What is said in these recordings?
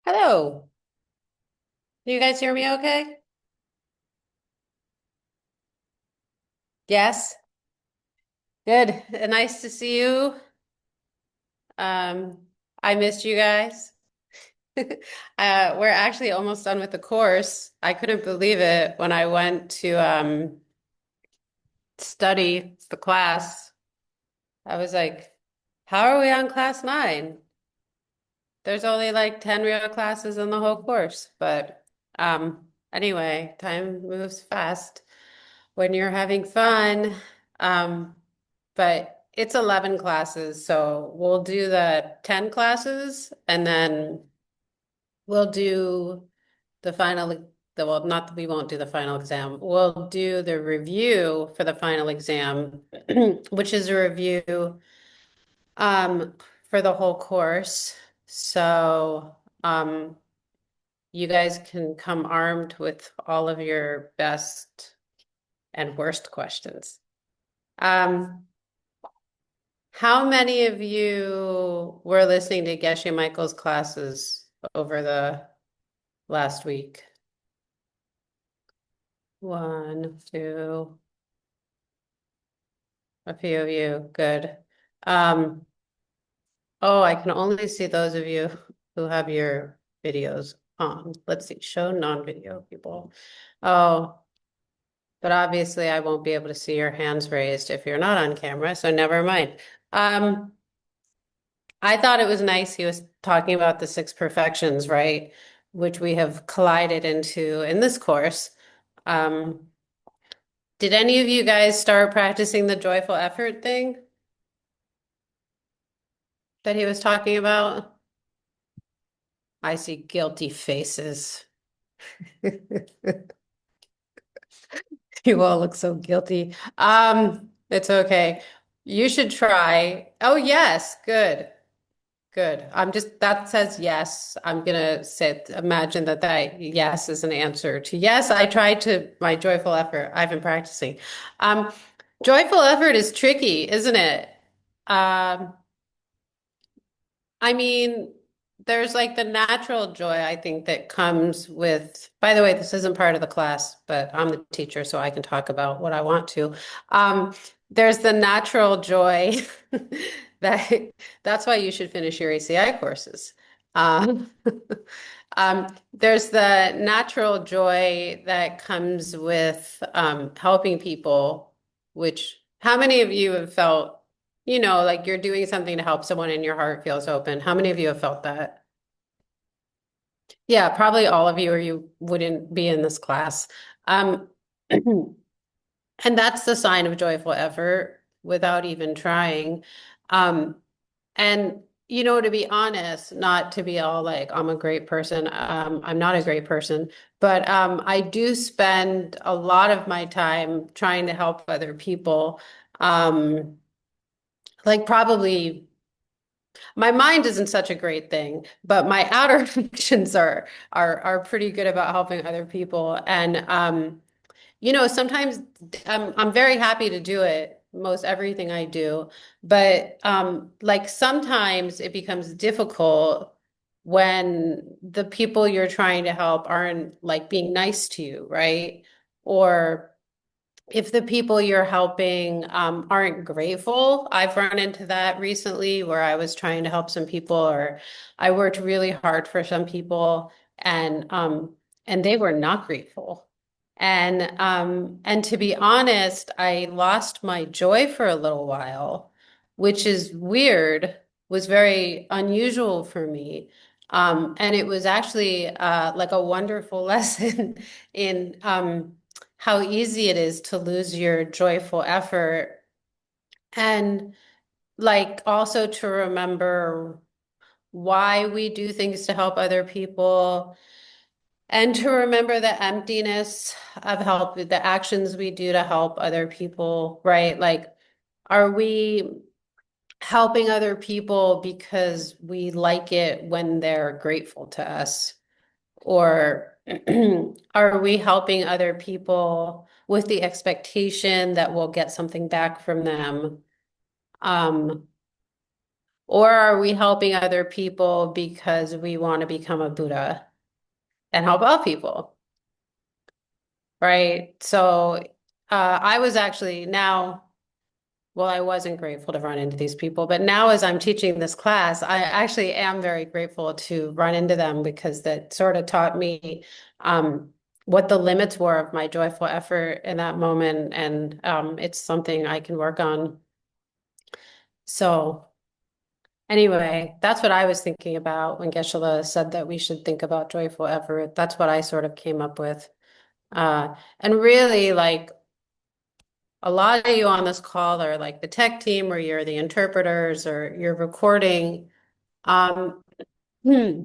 Hello. Do you guys hear me okay? Yes. Good. Nice to see you. Um, I missed you guys. We're actually almost done with the course. I couldn't believe it when I went to study the class. I was like, how are we on class 9? There's only like 10 real classes in the whole course. But anyway, time moves fast when you're having fun. Um, but it's 11 classes, so we'll do the 10 classes and then we'll do the final, well, not, we won't do the final exam. We'll do the review for the final exam, which is a review um, for the whole course. So you guys can come armed with all of your best and worst questions. Um, How many of you were listening to Geshe Michael's classes over the last week? One, two, a few of you. Good. Um, oh, I can only see those of you who have your videos on. Let's see, show non-video people. Oh, but obviously I won't be able to see your hands raised if you're not on camera, so never mind. Um, I thought it was nice he was talking about the six perfections, right? Which we have collided into in this course. Um, did any of you guys start practicing the joyful effort thing that he was talking about? I see guilty faces. You all look so guilty. It's okay. You should try. Oh, yes, good. Good. That says yes. I'm gonna say, imagine that yes is an answer to yes. I tried to my joyful effort. I've been practicing. Um, Joyful effort is tricky, isn't it? Um, I mean, there's like the natural joy, I think, that comes with, by the way, this isn't part of the class, but I'm the teacher, so I can talk about what I want to. There's the natural joy that that's why you should finish your ACI courses. Um, there's the natural joy that comes with helping people, which how many of you have felt? Like you're doing something to help someone and your heart feels open. How many of you have felt that? Yeah, probably all of you, or you wouldn't be in this class. Um, and that's the sign of joyful effort without even trying. Um, and to be honest, not to be all like, I'm a great person. I'm not a great person, but I do spend a lot of my time trying to help other people. Like probably my mind isn't such a great thing, but my outer functions are pretty good about helping other people. And sometimes I'm very happy to do it, most everything I do, but like sometimes it becomes difficult when the people you're trying to help aren't like being nice to you, right? Or if the people you're helping aren't grateful. I've run into that recently where I was trying to help some people, or I worked really hard for some people, and they were not grateful. And to be honest, I lost my joy for a little while, which is weird, was very unusual for me. And it was actually like a wonderful lesson in how easy it is to lose your joyful effort, and like also to remember why we do things to help other people, and to remember the emptiness of help, the actions we do to help other people, right? Like, are we helping other people because we like it when they're grateful to us? Or are we helping other people with the expectation that we'll get something back from them? Um, Or are we helping other people because we want to become a Buddha and help all people? Right. So I was actually now, well, I wasn't grateful to run into these people, but now as I'm teaching this class, I actually am very grateful to run into them because that sort of taught me what the limits were of my joyful effort in that moment. And it's something I can work on. So anyway, that's what I was thinking about when Geshe-la said that we should think about joyful effort. That's what I sort of came up with. And really, like a lot of you on this call are like the tech team, or you're the interpreters, or you're recording. Um, hmm.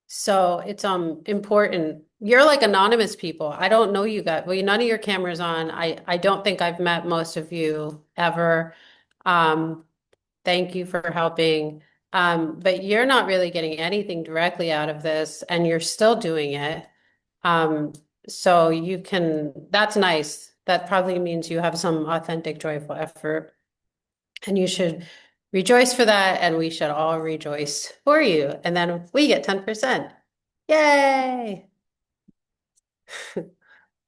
So it's important. You're like anonymous people. I don't know you guys. Well, none of your cameras on. I don't think I've met most of you ever. Um, Thank you for helping. But you're not really getting anything directly out of this, and you're still doing it. Um, so you can, that's nice. That probably means you have some authentic, joyful effort, and you should rejoice for that, and we should all rejoice for you. And then we get 10%. Yay!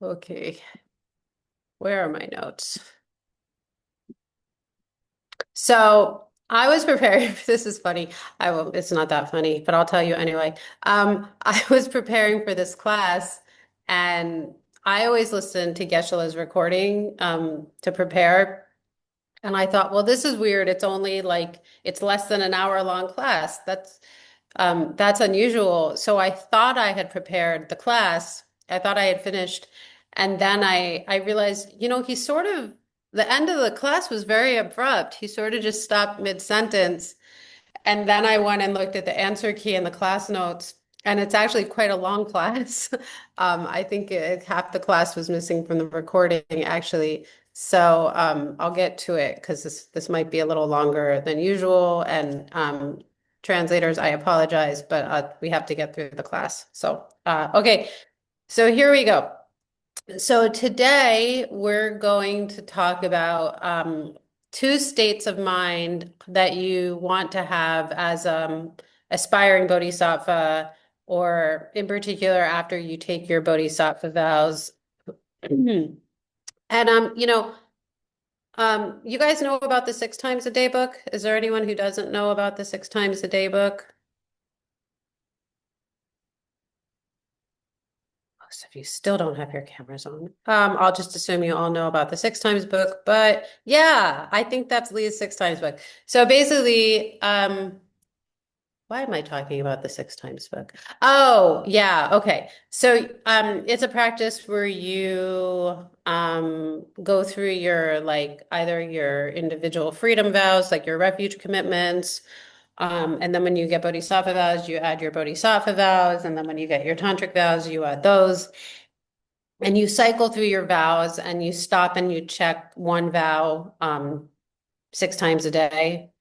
Okay, where are my notes? So I was preparing, this is funny. I will, it's not that funny, but I'll tell you anyway. I was preparing for this class, and I always listen to Geshe-la's recording to prepare. And I thought, well, this is weird. It's only like it's less than an hour long class. That's unusual. So I thought I had prepared the class. I thought I had finished. And then I realized, he sort of, the end of the class was very abrupt. He sort of just stopped mid-sentence. And then I went and looked at the answer key and the class notes, and it's actually quite a long class. I think half the class was missing from the recording, actually. So I'll get to it because this might be a little longer than usual. And translators, I apologize, but we have to get through the class. So okay, so here we go. So today we're going to talk about two states of mind that you want to have as aspiring bodhisattva, or in particular after you take your bodhisattva vows. And you guys know about the 6 times a day book? Is there anyone who doesn't know about the 6 times a day book? Most of you still don't have your cameras on. I'll just assume you all know about the 6 times book, but yeah, I think that's Lee's 6 times book. So basically, why am I talking about the 6 times book? Oh, yeah, okay. So it's a practice where you go through your either your individual freedom vows, like your refuge commitments. And then when you get bodhisattva vows, you add your bodhisattva vows. And then when you get your tantric vows, you add those. And you cycle through your vows, and you stop and you check one vow 6 times a day.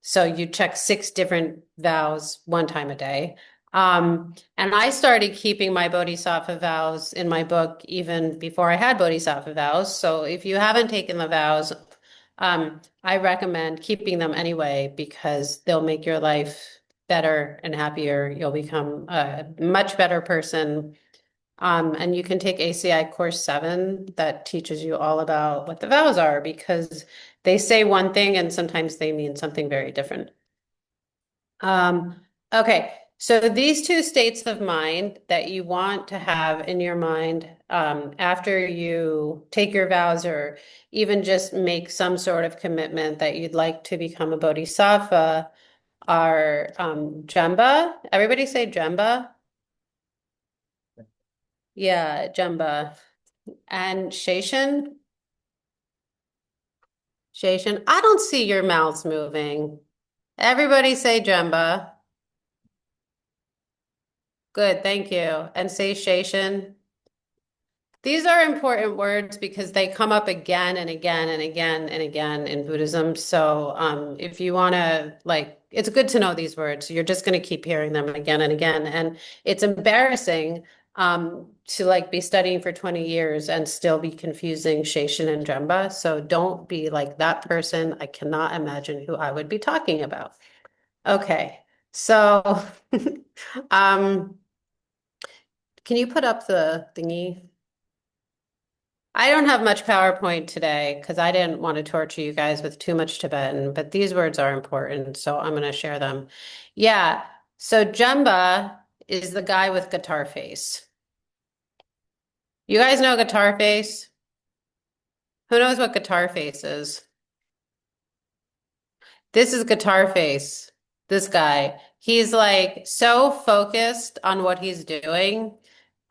So you check 6 different vows 1 time a day. And I started keeping my bodhisattva vows in my book even before I had bodhisattva vows. So if you haven't taken the vows, I recommend keeping them anyway, because they'll make your life better and happier. You'll become a much better person. And you can take ACI Course 7 that teaches you all about what the vows are, because they say one thing and sometimes they mean something very different. Okay, so these two states of mind that you want to have in your mind after you take your vows, or even just make some sort of commitment that you'd like to become a bodhisattva, are Jemba. Everybody say Jemba. Yeah, Jemba. And Sheshan. Sheshan. I don't see your mouths moving. Everybody say Jemba. Good, thank you. And say Sheshan. These are important words because they come up again and again and again and again in Buddhism. So if you want to, it's good to know these words. You're just going to keep hearing them again and again. And it's embarrassing to like be studying for 20 years and still be confusing Station and Jemba. So don't be like that person. I cannot imagine who I would be talking about. Okay. So, um, can you put up the thingy? I don't have much PowerPoint today because I didn't want to torture you guys with too much Tibetan, but these words are important, so I'm going to share them. Yeah. So Jemba is the guy with guitar face. You guys know guitar face? Who knows what guitar face is? This is guitar face. This guy. He's like so focused on what he's doing.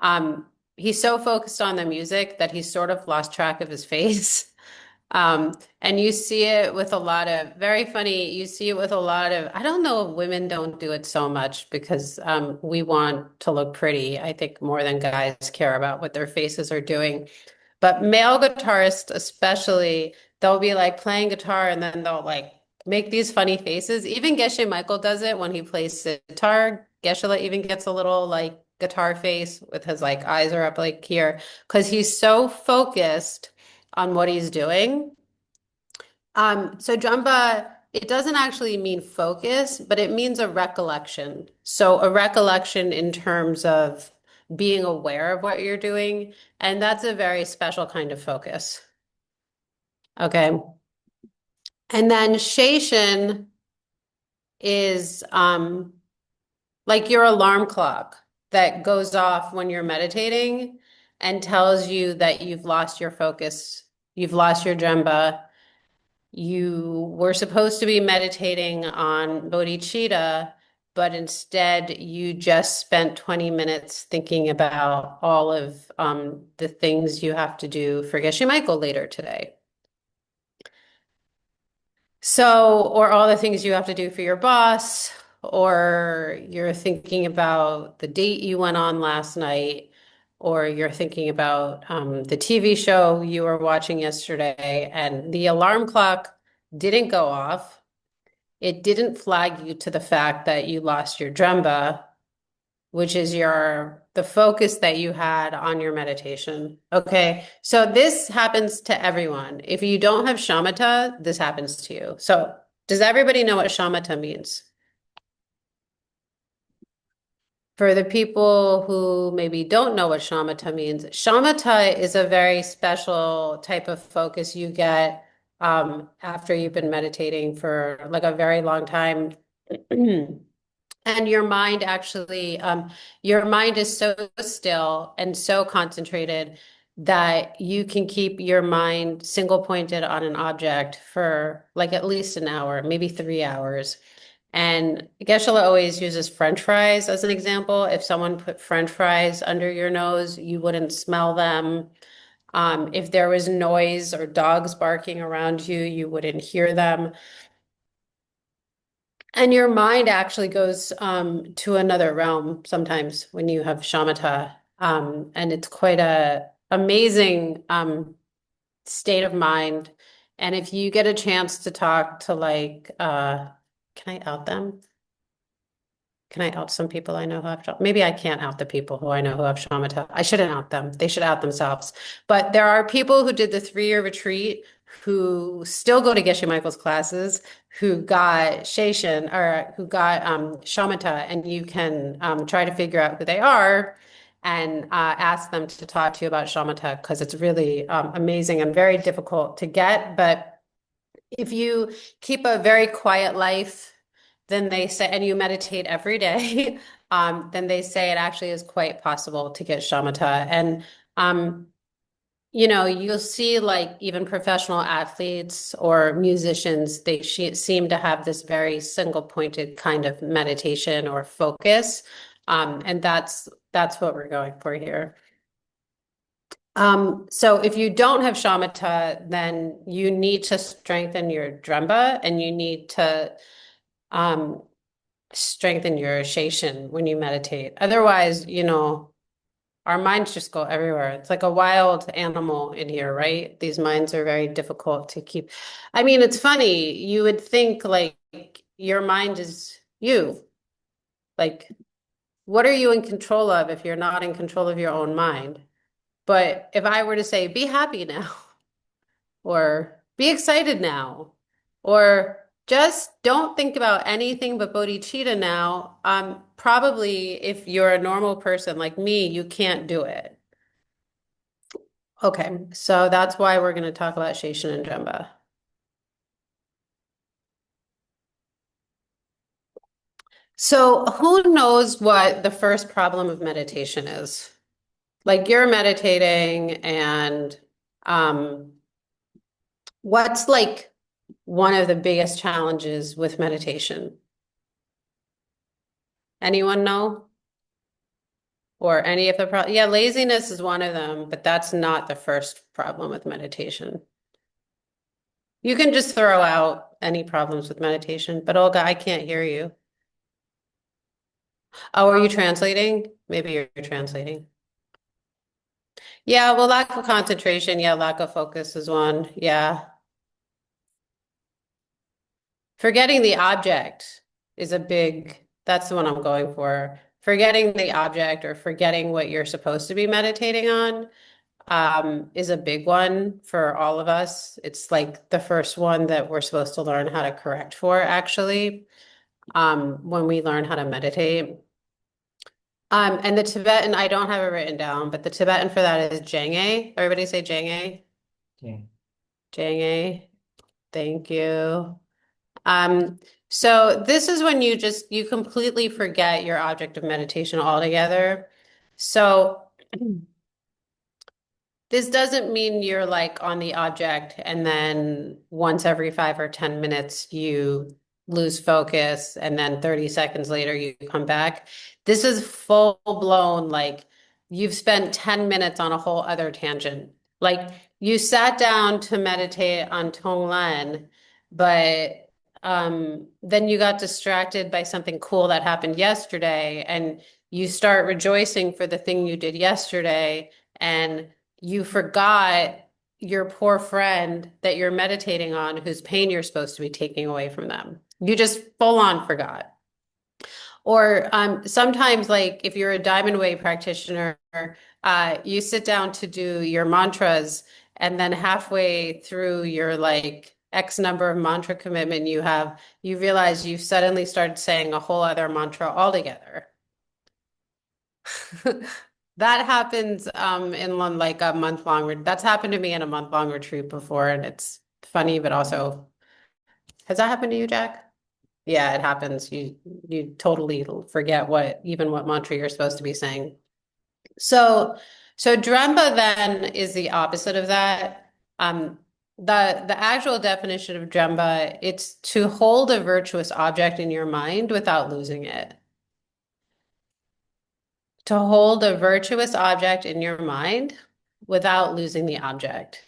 Um, he's so focused on the music that he's sort of lost track of his face. And you see it with a lot of very funny, you see it with a lot of, I don't know if women don't do it so much because we want to look pretty. I think more than guys care about what their faces are doing. But male guitarists, especially, they'll be like playing guitar and then they'll like make these funny faces. Even Geshe Michael does it when he plays guitar. Geshe even gets a little like guitar face with his like eyes are up like here because he's so focused on what he's doing. So Jumba, it doesn't actually mean focus, but it means a recollection. So a recollection in terms of being aware of what you're doing, and that's a very special kind of focus. Okay. And then Sheshan is like your alarm clock that goes off when you're meditating and tells you that you've lost your focus, you've lost your Jemba. You were supposed to be meditating on bodhicitta, but instead you just spent 20 minutes thinking about all of the things you have to do for Geshe Michael later today. So, or all the things you have to do for your boss, or you're thinking about the date you went on last night, or you're thinking about the TV show you were watching yesterday, and the alarm clock didn't go off. It didn't flag you to the fact that you lost your Dremba, which is the focus that you had on your meditation. Okay. So this happens to everyone. If you don't have shamatha, this happens to you. So does everybody know what shamatha means? For the people who maybe don't know what shamatha means, shamatha is a very special type of focus you get after you've been meditating for like a very long time. And your mind actually, your mind is so still and so concentrated that you can keep your mind single pointed on an object for like at least an hour, maybe 3 hours. And Geshe-la always uses French fries as an example. If someone put French fries under your nose, you wouldn't smell them. If there was noise or dogs barking around you, you wouldn't hear them. And your mind actually goes to another realm sometimes when you have shamatha. And it's quite a amazing state of mind. And if you get a chance to talk to like, can I out them? Can I out some people I know who have shamatha? Maybe I can't out the people who I know who have shamatha. I shouldn't out them. They should out themselves. But there are people who did the 3-year retreat who still go to Geshe Michael's classes, who got Sheshan or who got shamatha, and you can try to figure out who they are and ask them to talk to you about shamatha because it's really amazing and very difficult to get. But if you keep a very quiet life, then they say, and you meditate every day, then they say it actually is quite possible to get shamatha. And, you'll see like even professional athletes or musicians, they seem to have this very single pointed kind of meditation or focus. And that's what we're going for here. So if you don't have shamatha, then you need to strengthen your dremba and you need to strengthen your sheshan when you meditate. Otherwise, our minds just go everywhere. It's like a wild animal in here, right? These minds are very difficult to keep. I mean, it's funny. You would think like your mind is you. Like what are you in control of if you're not in control of your own mind? But if I were to say, be happy now, or be excited now, or just don't think about anything but bodhicitta now, probably if you're a normal person like me, you can't do it. Okay, so that's why we're going to talk about Sheshan and Jemba. So who knows what the first problem of meditation is? Like you're meditating and um, what's like one of the biggest challenges with meditation? Anyone know? Or any of the yeah, laziness is one of them, but that's not the first problem with meditation. You can just throw out any problems with meditation, but Olga, I can't hear you. Oh, are you translating? Maybe you're translating. Yeah, well, lack of concentration. Yeah, lack of focus is one. Yeah. Forgetting the object is a big, that's the one I'm going for. Forgetting the object or forgetting what you're supposed to be meditating on is a big one for all of us. It's like the first one that we're supposed to learn how to correct for, actually, when we learn how to meditate. And the Tibetan, I don't have it written down, but the Tibetan for that is Jenge. Everybody say Jenge. Yeah. Jenge. Thank you. Um, so this is when you completely forget your object of meditation altogether. So this doesn't mean you're like on the object and then once every 5 or 10 minutes you lose focus and then 30 seconds later you come back. This is full blown, like you've spent 10 minutes on a whole other tangent. Like you sat down to meditate on Tonglen, but then you got distracted by something cool that happened yesterday and you start rejoicing for the thing you did yesterday and you forgot your poor friend that you're meditating on whose pain you're supposed to be taking away from them. You just full on forgot. Or sometimes, like if you're a Diamond Way practitioner, you sit down to do your mantras, and then halfway through your like X number of mantra commitment you have, you realize you've suddenly started saying a whole other mantra altogether. That happens in like a month-long. That's happened to me in a month-long retreat before, and it's funny, but also, has that happened to you, Jack? Yeah, it happens. You totally forget what mantra you're supposed to be saying. So Dremba then is the opposite of that. Um, the actual definition of Dremba, it's to hold a virtuous object in your mind without losing it. To hold a virtuous object in your mind without losing the object.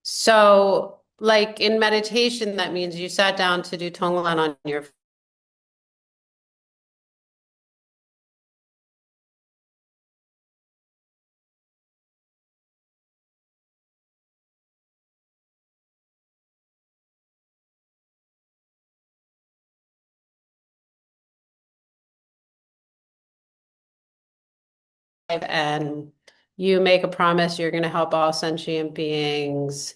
So, like in meditation, that means you sat down to do Tonglen on your five and you make a promise you're going to help all sentient beings.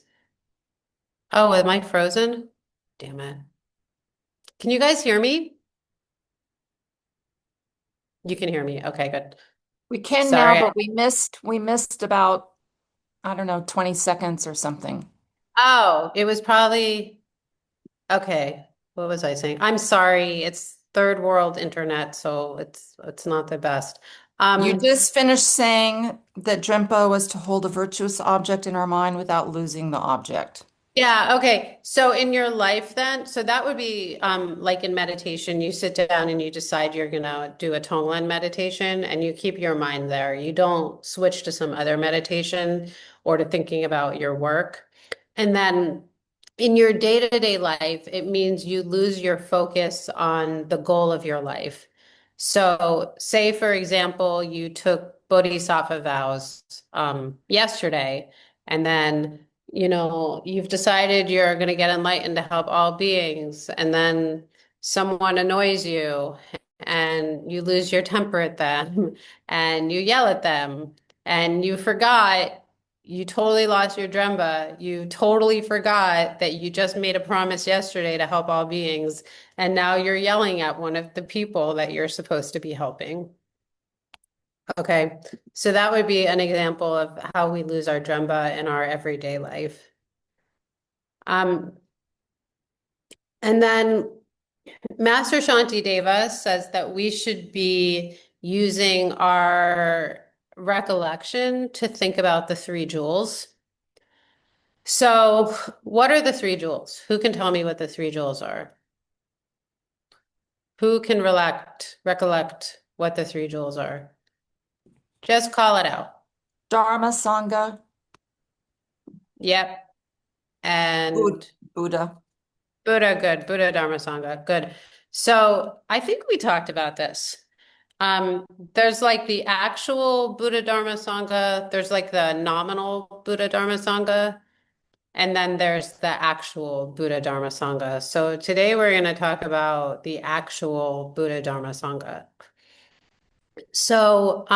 Oh, am I frozen? Damn it. Can you guys hear me? You can hear me. Okay, good. We can now, Sorry. but we missed about, I don't know, 20 seconds or something. Oh, it was probably okay. What was I saying? I'm sorry. It's third world internet, so it's not the best. You Um, just finished saying that Drenpo was to hold a virtuous object in our mind without losing the object. Yeah, okay. So in your life then, so that would be like in meditation, you sit down and you decide you're gonna do a Tonglen meditation and you keep your mind there. You don't switch to some other meditation or to thinking about your work. And then in your day-to-day life, it means you lose your focus on the goal of your life. So say, for example, you took Bodhisattva vows yesterday, and then you've decided you're going to get enlightened to help all beings, and then someone annoys you and you lose your temper at them and you yell at them and you forgot, you totally lost your Dremba. You totally forgot that you just made a promise yesterday to help all beings, and now you're yelling at one of the people that you're supposed to be helping. Okay, so that would be an example of how we lose our Dremba in our everyday life. And then Master Shantideva says that we should be using our recollection to think about the three jewels. So, what are the three jewels? Who can tell me what the three jewels are? Who can recollect what the three jewels are? Just call it out. Dharma, Sangha, Yep. And Buddha. Buddha, good. Buddha, Dharma, Sangha, good. So I think we talked about this. There's like the actual Buddha, Dharma, Sangha. There's like the nominal Buddha, Dharma, Sangha. And then there's the actual Buddha, Dharma, Sangha. So today we're going to talk about the actual Buddha, Dharma, Sangha. So,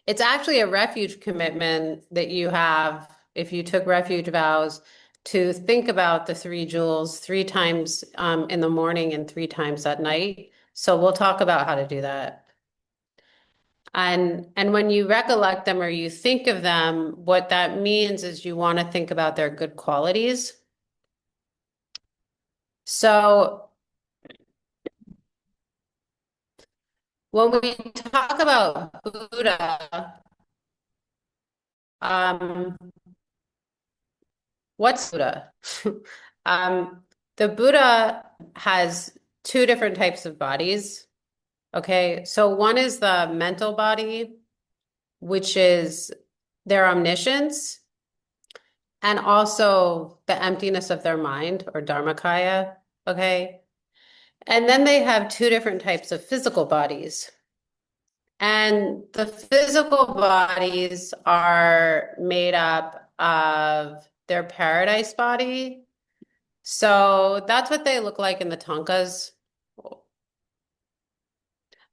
it's actually a refuge commitment that you have if you took refuge vows to think about the three jewels 3 times in the morning and 3 times at night. So we'll talk about how to do that. And when you recollect them or you think of them, what that means is you want to think about their good qualities. So when we talk about Buddha, um, what's Buddha? The Buddha has 2 different types of bodies. Okay, so one is the mental body, which is their omniscience, and also the emptiness of their mind or Dharmakaya. Okay, and then they have 2 different types of physical bodies. And the physical bodies are made up of their paradise body. So that's what they look like in the tankas.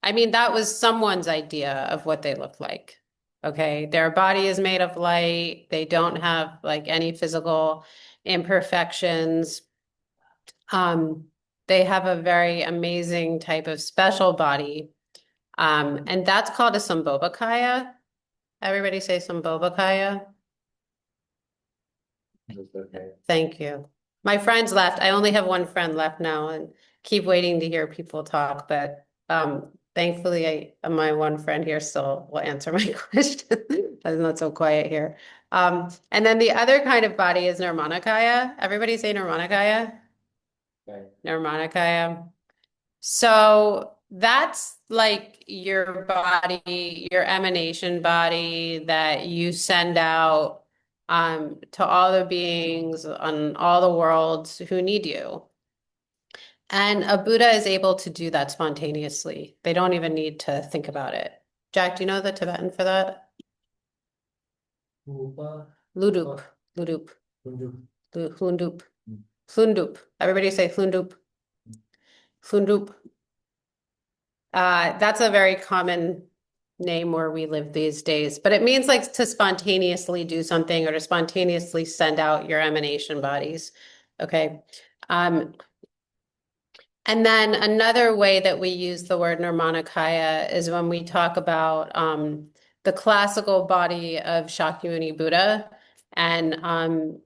I mean, that was someone's idea of what they look like. Okay, their body is made of light. They don't have like any physical imperfections. They have a very amazing type of special body. And that's called a Sambhogakaya. Everybody say Sambhogakaya. Okay. Thank you. My friends left. I only have one friend left now and keep waiting to hear people talk, but thankfully my one friend here still will answer my question. I'm not so quiet here. And then the other kind of body is Nirmanakaya. Everybody say Nirmanakaya. Okay. Nirmanakaya. So that's like your body, your emanation body that you send out to all the beings on all the worlds who need you. And a Buddha is able to do that spontaneously. They don't even need to think about it. Jack, do you know the Tibetan for that? Rupa, Ludup, Ludup, Kundu. Hlundup, Hlundup. Everybody say Hlundup, Hlundup. That's a very common name where we live these days, but it means like to spontaneously do something or to spontaneously send out your emanation bodies. Okay. And then another way that we use the word Nirmanakaya is when we talk about the classical body of Shakyamuni Buddha. And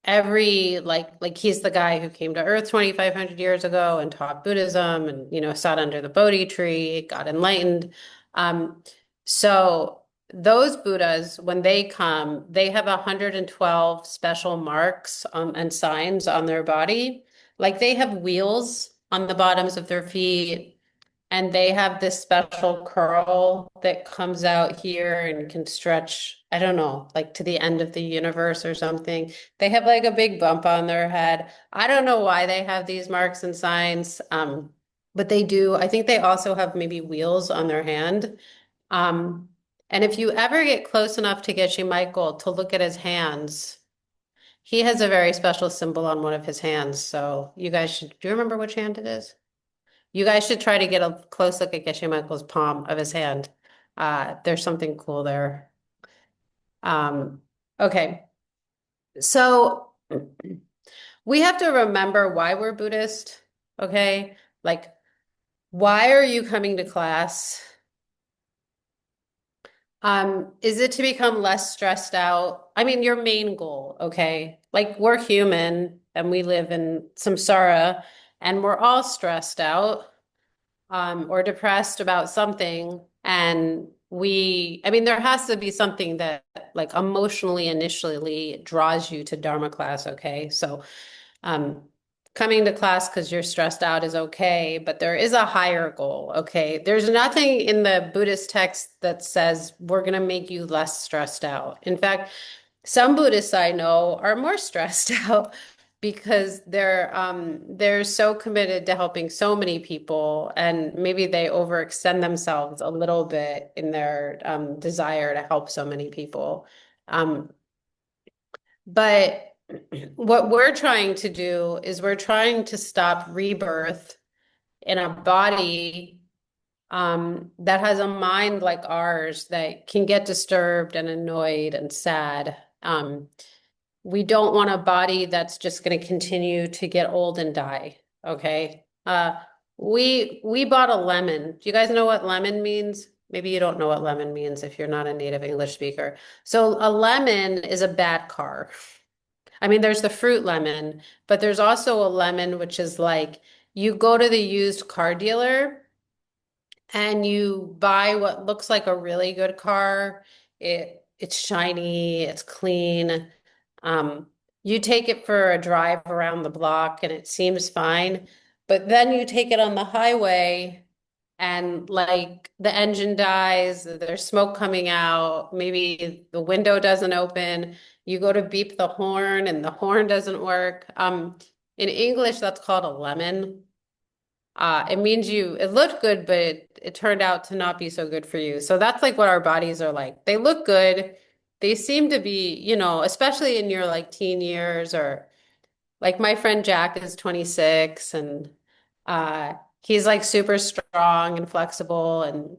every like he's the guy who came to Earth 2,500 years ago and taught Buddhism and sat under the Bodhi tree, got enlightened. So those Buddhas, when they come, they have 112 special marks and signs on their body. Like they have wheels on the bottoms of their feet, and they have this special curl that comes out here and can stretch, I don't know, like to the end of the universe or something. They have like a big bump on their head. I don't know why they have these marks and signs, but they do. I think they also have maybe wheels on their hand. And if you ever get close enough to Geshe Michael to look at his hands, he has a very special symbol on one of his hands. So you guys should, do you remember which hand it is? You guys should try to get a close look at Geshe Michael's palm of his hand. There's something cool there. Okay, so we have to remember why we're Buddhist, okay? Like, why are you coming to class? Is it to become less stressed out? I mean, your main goal, okay? Like, we're human and we live in samsara and we're all stressed out, or depressed about something. And I mean, there has to be something that like emotionally initially draws you to Dharma class, okay? So, um, coming to class because you're stressed out is okay, but there is a higher goal, okay? There's nothing in the Buddhist text that says we're going to make you less stressed out. In fact, some Buddhists I know are more stressed out because they're so committed to helping so many people, and maybe they overextend themselves a little bit in their desire to help so many people. Um, but what we're trying to do is we're trying to stop rebirth in a body that has a mind like ours that can get disturbed and annoyed and sad. We don't want a body that's just going to continue to get old and die. Okay. We bought a lemon. Do you guys know what lemon means? Maybe you don't know what lemon means if you're not a native English speaker. So a lemon is a bad car. I mean, there's the fruit lemon, but there's also a lemon which is like you go to the used car dealer and you buy what looks like a really good car. It's shiny, it's clean. Um, you take it for a drive around the block and it seems fine, but then you take it on the highway and like the engine dies, there's smoke coming out, maybe the window doesn't open. You go to beep the horn and the horn doesn't work. In English, that's called a lemon. It means it looked good, but it turned out to not be so good for you. So that's like what our bodies are like. They look good. They seem to be, especially in your like teen years, or like my friend Jack is 26 and he's like super strong and flexible and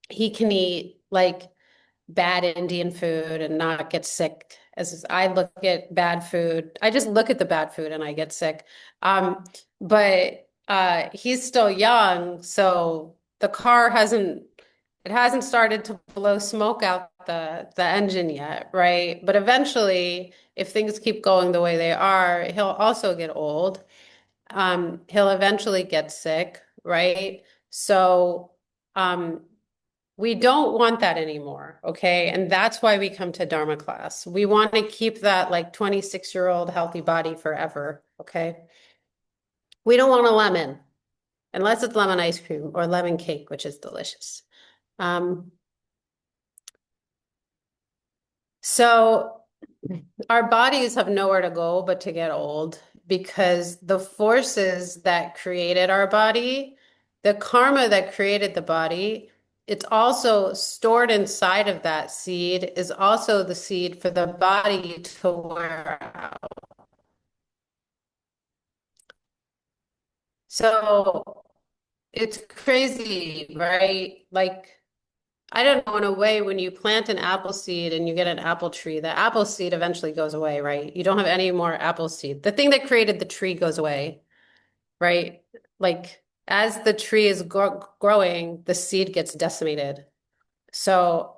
he can eat like bad Indian food and not get sick. As I look at bad food, I just look at the bad food and I get sick. But he's still young, so the car hasn't started to blow smoke out the engine yet, right? But eventually, if things keep going the way they are, he'll also get old. He'll eventually get sick, right? So, um, we don't want that anymore, okay? And that's why we come to Dharma class. We want to keep that like 26-year-old healthy body forever, okay? We don't want a lemon unless it's lemon ice cream or lemon cake, which is delicious. Um, so our bodies have nowhere to go but to get old because the forces that created our body, the karma that created the body, it's also stored inside of that seed, is also the seed for the body to wear out. So it's crazy, right? Like, I don't know, in a way, when you plant an apple seed and you get an apple tree, the apple seed eventually goes away, right? You don't have any more apple seed. The thing that created the tree goes away, right? Like, as the tree is growing, the seed gets decimated. So,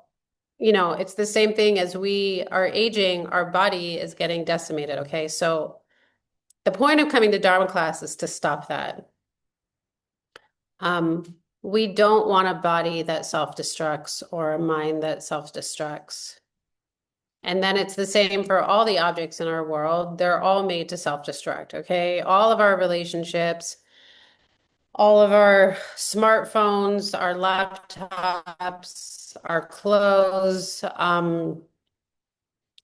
it's the same thing as we are aging, our body is getting decimated, okay? So, the point of coming to Dharma class is to stop that. We don't want a body that self-destructs or a mind that self-destructs. And then it's the same for all the objects in our world. They're all made to self-destruct, okay? All of our relationships, all of our smartphones, our laptops, our clothes,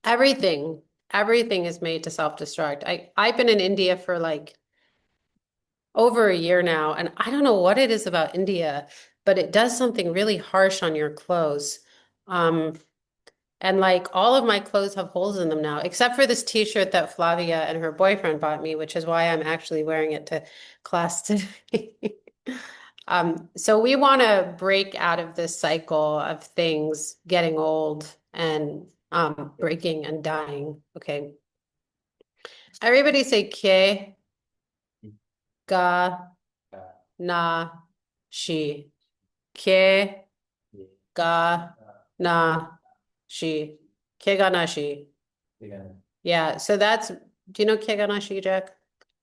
everything, everything is made to self-destruct. I've been in India for like over a year now, and I don't know what it is about India, but it does something really harsh on your clothes. Um, and like all of my clothes have holes in them now, except for this t-shirt that Flavia and her boyfriend bought me, which is why I'm actually wearing it to class today. So we want to break out of this cycle of things getting old and breaking and dying. Okay. Everybody say ke, ga, na, shi. Ke, ga, na, shi. Ke, ga, na, shi. Yeah, so that's, do you know ke, ga, na, shi, Jack?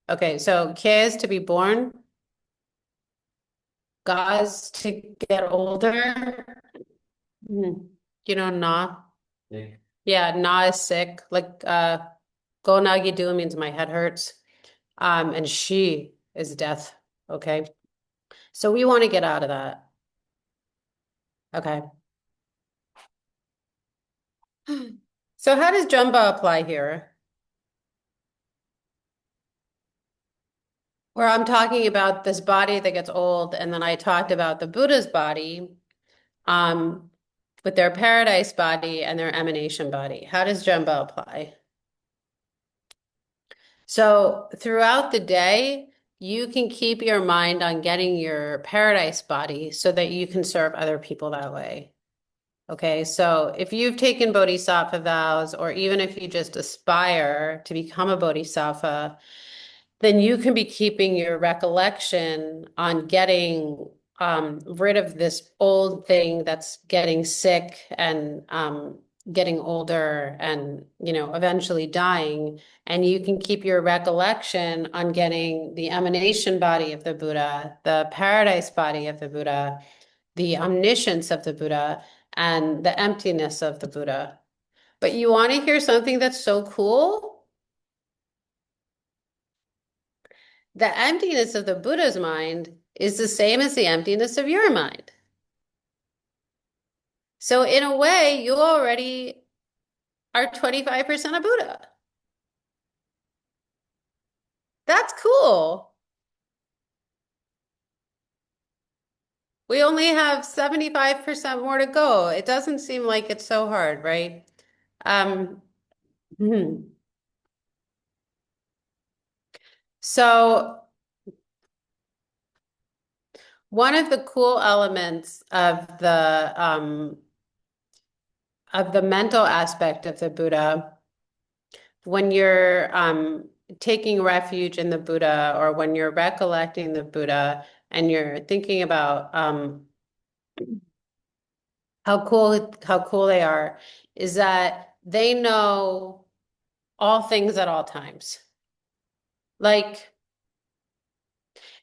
Okay, so ke is to be born, ga is to get older. You know, na? Yeah, na is sick. Like go nagi do means my head hurts. And she is death. Okay. So we want to get out of that. Okay. So how does Jumba apply here? Where I'm talking about this body that gets old, and then I talked about the Buddha's body, um, with their paradise body and their emanation body. How does Jumba apply? So throughout the day, you can keep your mind on getting your paradise body so that you can serve other people that way. Okay, so if you've taken bodhisattva vows, or even if you just aspire to become a bodhisattva, then you can be keeping your recollection on getting rid of this old thing that's getting sick and getting older and, eventually dying. And you can keep your recollection on getting the emanation body of the Buddha, the paradise body of the Buddha, the omniscience of the Buddha, and the emptiness of the Buddha. But you want to hear something that's so cool? The emptiness of the Buddha's mind is the same as the emptiness of your mind. So in a way, you already are 25% a Buddha. That's cool. We only have 75% more to go. It doesn't seem like it's so hard, right? Um, hmm. So one of the cool elements of the mental aspect of the Buddha, when you're taking refuge in the Buddha, or when you're recollecting the Buddha and you're thinking about how cool they are, is that they know all things at all times. Like,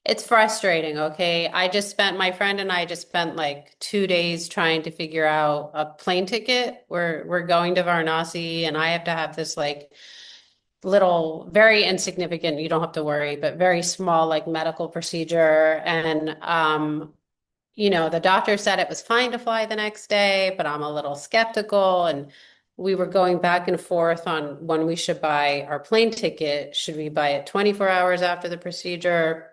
it's frustrating, okay? My friend and I just spent like 2 days trying to figure out a plane ticket. We're going to Varanasi, and I have to have this like little, very insignificant, you don't have to worry, but very small like medical procedure. And the doctor said it was fine to fly the next day, but I'm a little skeptical. And we were going back and forth on when we should buy our plane ticket. Should we buy it 24 hours after the procedure,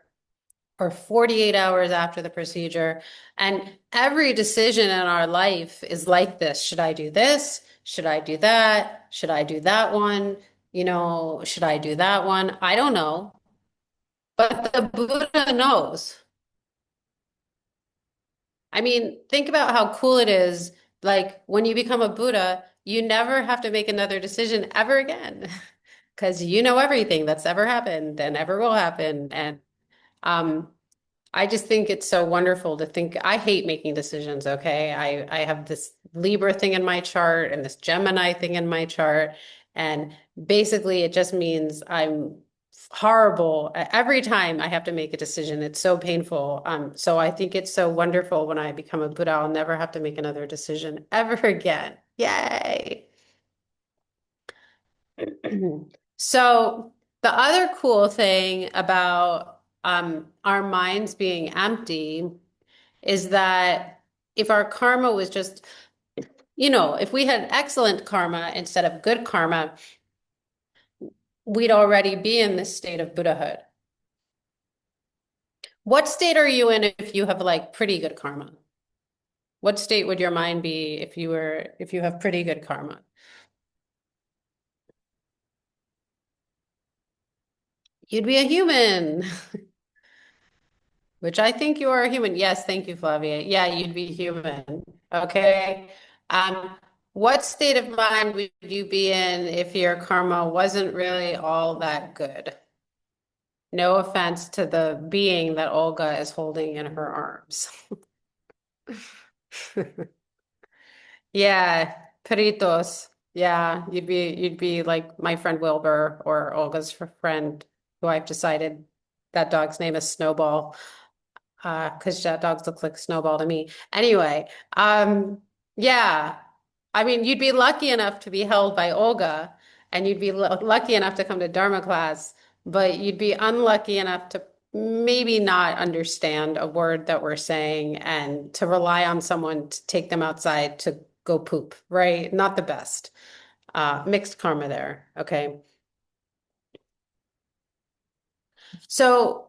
or 48 hours after the procedure? And every decision in our life is like this. Should I do this? Should I do that? Should I do that one? Should I do that one? I don't know. But the Buddha knows. I mean, think about how cool it is. Like when you become a Buddha, you never have to make another decision ever again because you know everything that's ever happened and ever will happen. And um, I just think it's so wonderful to think. I hate making decisions, okay? I have this Libra thing in my chart and this Gemini thing in my chart. And basically, it just means I'm horrible. Every time I have to make a decision, it's so painful. So I think it's so wonderful when I become a Buddha, I'll never have to make another decision ever again. Yay. So the other cool thing about our minds being empty is that if our karma was just, if we had excellent karma instead of good karma, we'd already be in this state of Buddhahood. What state are you in if you have like pretty good karma? What state would your mind be if you have pretty good karma? You'd be a human. which I think you are a human. Yes, thank you, Flavia. Yeah, you'd be human. Okay. Um, what state of mind would you be in if your karma wasn't really all that good? No offense to the being that Olga is holding in her arms. Yeah, Peritos. Yeah, you'd be like my friend Wilbur or Olga's friend, who I've decided that dog's name is Snowball. Because that dogs look like Snowball to me. Anyway, yeah. I mean, you'd be lucky enough to be held by Olga, and you'd be lucky enough to come to Dharma class, but you'd be unlucky enough to maybe not understand a word that we're saying and to rely on someone to take them outside to go poop, right? Not the best. Mixed karma there. Okay. So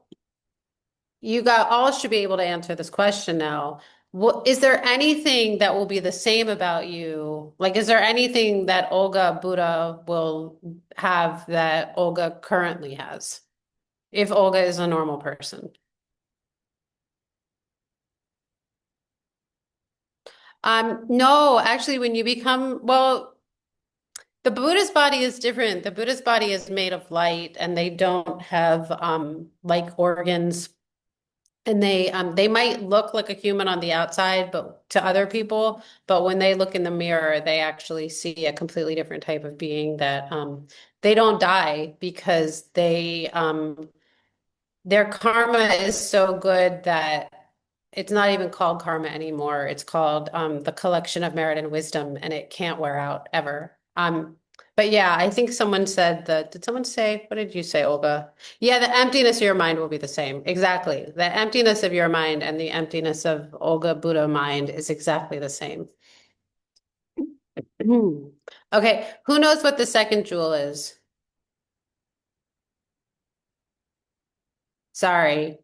you got all should be able to answer this question now. What, is there anything that will be the same about you? Like, is there anything that Olga Buddha will have that Olga currently has? If Olga is a normal person. No, actually, when you become, well, the Buddha's body is different. The Buddha's body is made of light and they don't have like organs. And they might look like a human on the outside, but to other people, but when they look in the mirror, they actually see a completely different type of being that they don't die because their karma is so good that it's not even called karma anymore. It's called the collection of merit and wisdom, and it can't wear out ever. But yeah, I think someone said that. Did someone say, what did you say, Olga? Yeah, the emptiness of your mind will be the same. Exactly. The emptiness of your mind and the emptiness of Olga Buddha mind is exactly the same. Okay, who knows what the second jewel is? Sorry,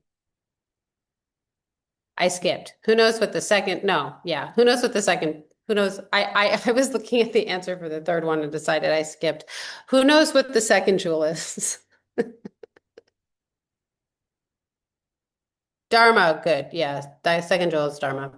I skipped. Who knows what the second? No, yeah. Who knows what the second? Who knows? I was looking at the answer for the third one and decided I skipped. Who knows what the second jewel is? Dharma, good. Yeah, the second jewel is Dharma.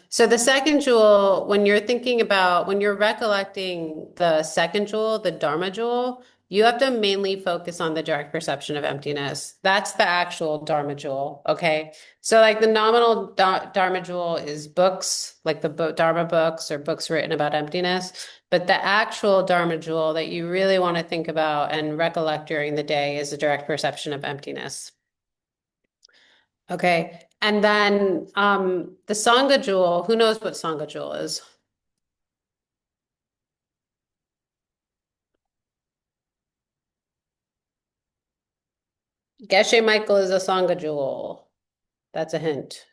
So the second jewel, when you're thinking about, when you're recollecting the second jewel, the Dharma jewel, you have to mainly focus on the direct perception of emptiness. That's the actual Dharma jewel. Okay. So like the nominal Dharma jewel is books, like the Dharma books or books written about emptiness. But the actual Dharma jewel that you really want to think about and recollect during the day is the direct perception of emptiness. Okay. And then the Sangha jewel, who knows what Sangha jewel is? Geshe Michael is a Sangha jewel. That's a hint.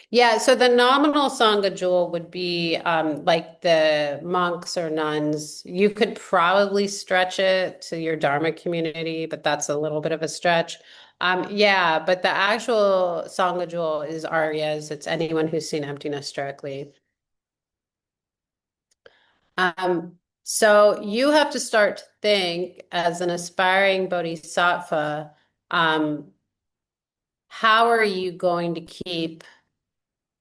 Yeah, so the nominal Sangha jewel would be like the monks or nuns. You could probably stretch it to your Dharma community, but that's a little bit of a stretch. Yeah, but the actual Sangha jewel is Aryas. It's anyone who's seen emptiness directly. So you have to start to think as an aspiring bodhisattva, um, how are you going to keep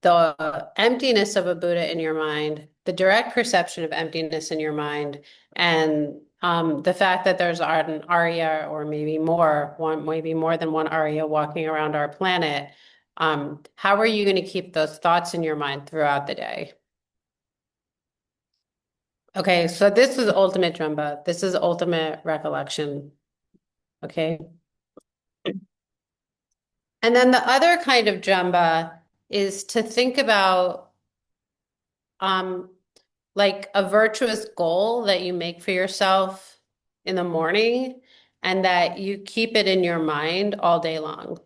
the emptiness of a Buddha in your mind, the direct perception of emptiness in your mind, and the fact that there's an Arya or maybe more, maybe more than one Arya walking around our planet. How are you going to keep those thoughts in your mind throughout the day? Okay, so this is ultimate Dremba. This is ultimate recollection. Okay. And then the other kind of Dremba is to think about um like a virtuous goal that you make for yourself in the morning and that you keep it in your mind all day long.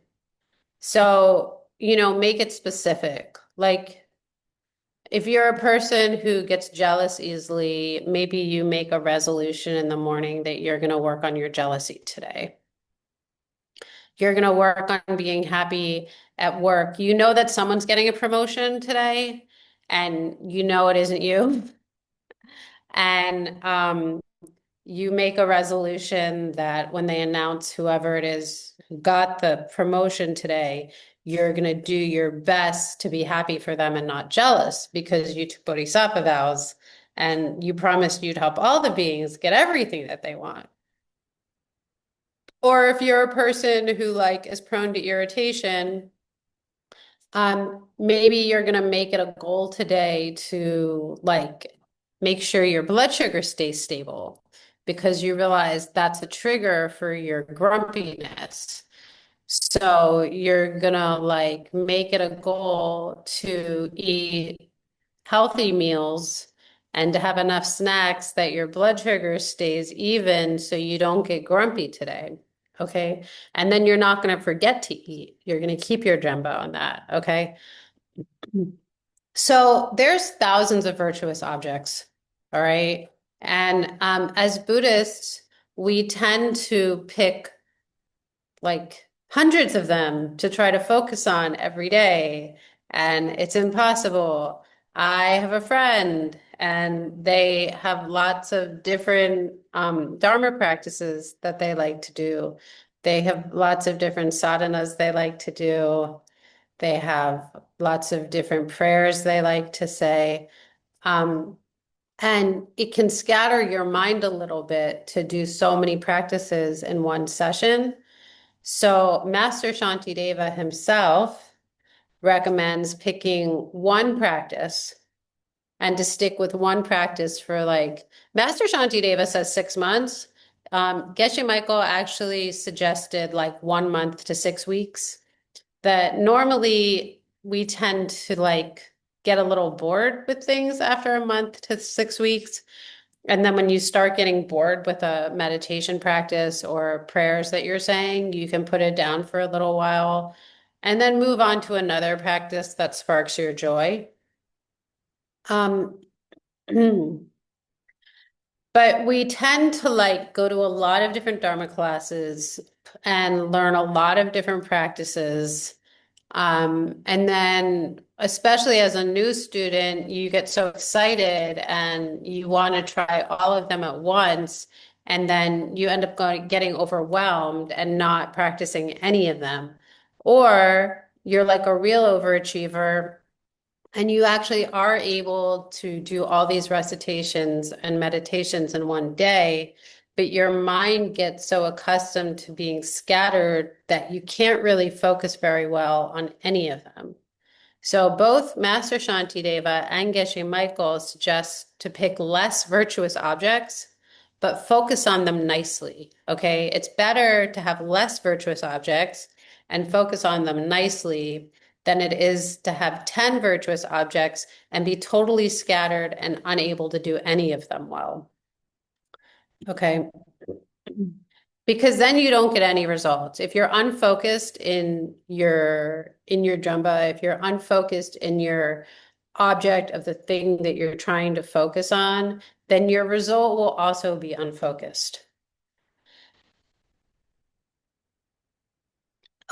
So, make it specific. Like if you're a person who gets jealous easily, maybe you make a resolution in the morning that you're going to work on your jealousy today. You're going to work on being happy at work. You know that someone's getting a promotion today, and you know it isn't you. And you make a resolution that when they announce whoever it is who got the promotion today, you're going to do your best to be happy for them and not jealous because you took Bodhisattva vows and you promised you'd help all the beings get everything that they want. Or if you're a person who like is prone to irritation, maybe you're gonna make it a goal today to like make sure your blood sugar stays stable because you realize that's a trigger for your grumpiness. So you're gonna like make it a goal to eat healthy meals and to have enough snacks that your blood sugar stays even so you don't get grumpy today. Okay. And then you're not going to forget to eat. You're going to keep your Jumbo on that. Okay. So there's thousands of virtuous objects. All right. And as Buddhists, we tend to pick like hundreds of them to try to focus on every day, and it's impossible. I have a friend, and they have lots of different Dharma practices that they like to do. They have lots of different sadhanas they like to do. They have lots of different prayers they like to say. Um, and it can scatter your mind a little bit to do so many practices in one session. So Master Shantideva himself recommends picking one practice and to stick with one practice for like, Master Shantideva says 6 months. Geshe Michael actually suggested like 1 month to 6 weeks. That normally we tend to like get a little bored with things after a month to 6 weeks. And then when you start getting bored with a meditation practice or prayers that you're saying, you can put it down for a little while and then move on to another practice that sparks your joy. Um, but we tend to like go to a lot of different Dharma classes and learn a lot of different practices. And then, especially as a new student, you get so excited and you want to try all of them at once. And then you end up getting overwhelmed and not practicing any of them. Or you're like a real overachiever and you actually are able to do all these recitations and meditations in one day, but your mind gets so accustomed to being scattered that you can't really focus very well on any of them. So both Master Shantideva and Geshe Michael suggest to pick less virtuous objects, but focus on them nicely. Okay, it's better to have less virtuous objects and focus on them nicely than it is to have 10 virtuous objects and be totally scattered and unable to do any of them well. Okay. Because then you don't get any results. If you're unfocused in your jumba, if you're unfocused in your object of the thing that you're trying to focus on, then your result will also be unfocused.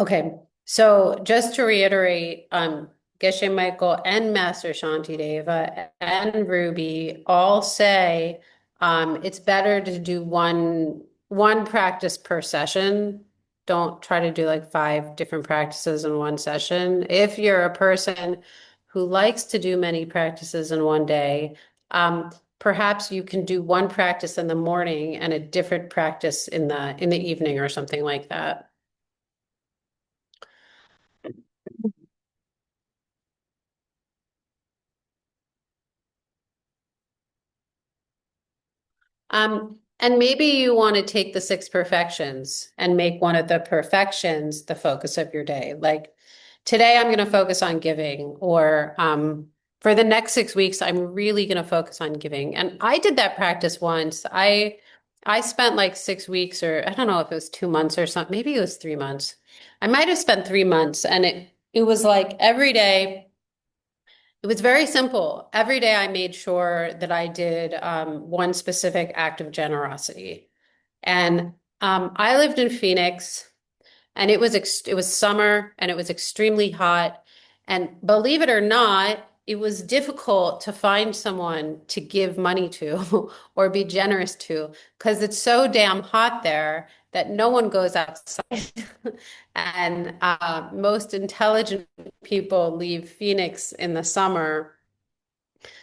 Okay, so just to reiterate, Geshe Michael and Master Shantideva and Ruby all say it's better to do one practice per session. Don't try to do like 5 different practices in one session. If you're a person who likes to do many practices in one day, perhaps you can do one practice in the morning and a different practice in the evening or something like that. And maybe you want to take the 6 perfections and make one of the perfections the focus of your day. Like today, I'm going to focus on giving, or for the next 6 weeks, I'm really going to focus on giving. And I did that practice once. I spent like 6 weeks, or I don't know if it was 2 months or something. Maybe it was 3 months. I might have spent 3 months, and it was like every day. It was very simple. Every day I made sure that I did one specific act of generosity. And I lived in Phoenix, and it was summer, and it was extremely hot. And believe it or not, it was difficult to find someone to give money to or be generous to because it's so damn hot there. that no one goes outside. And most intelligent people leave Phoenix in the summer.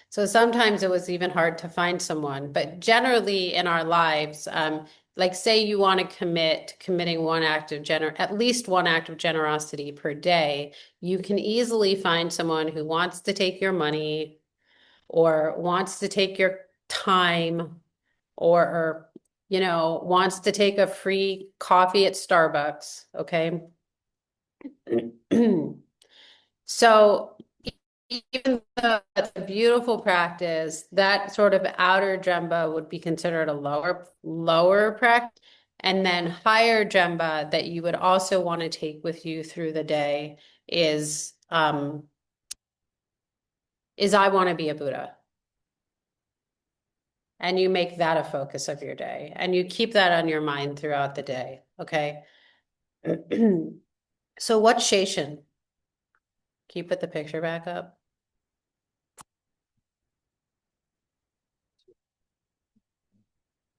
So sometimes it was even hard to find someone. But generally in our lives, like say you want to committing one act of at least one act of generosity per day, you can easily find someone who wants to take your money or wants to take your time or wants to take a free coffee at Starbucks, okay? So even though it's a beautiful practice, that sort of outer Jemba would be considered a lower practice. And then higher Jemba that you would also want to take with you through the day is I want to be a Buddha. And you make that a focus of your day. And you keep that on your mind throughout the day. Okay. So what's Station? Can you put the picture back up?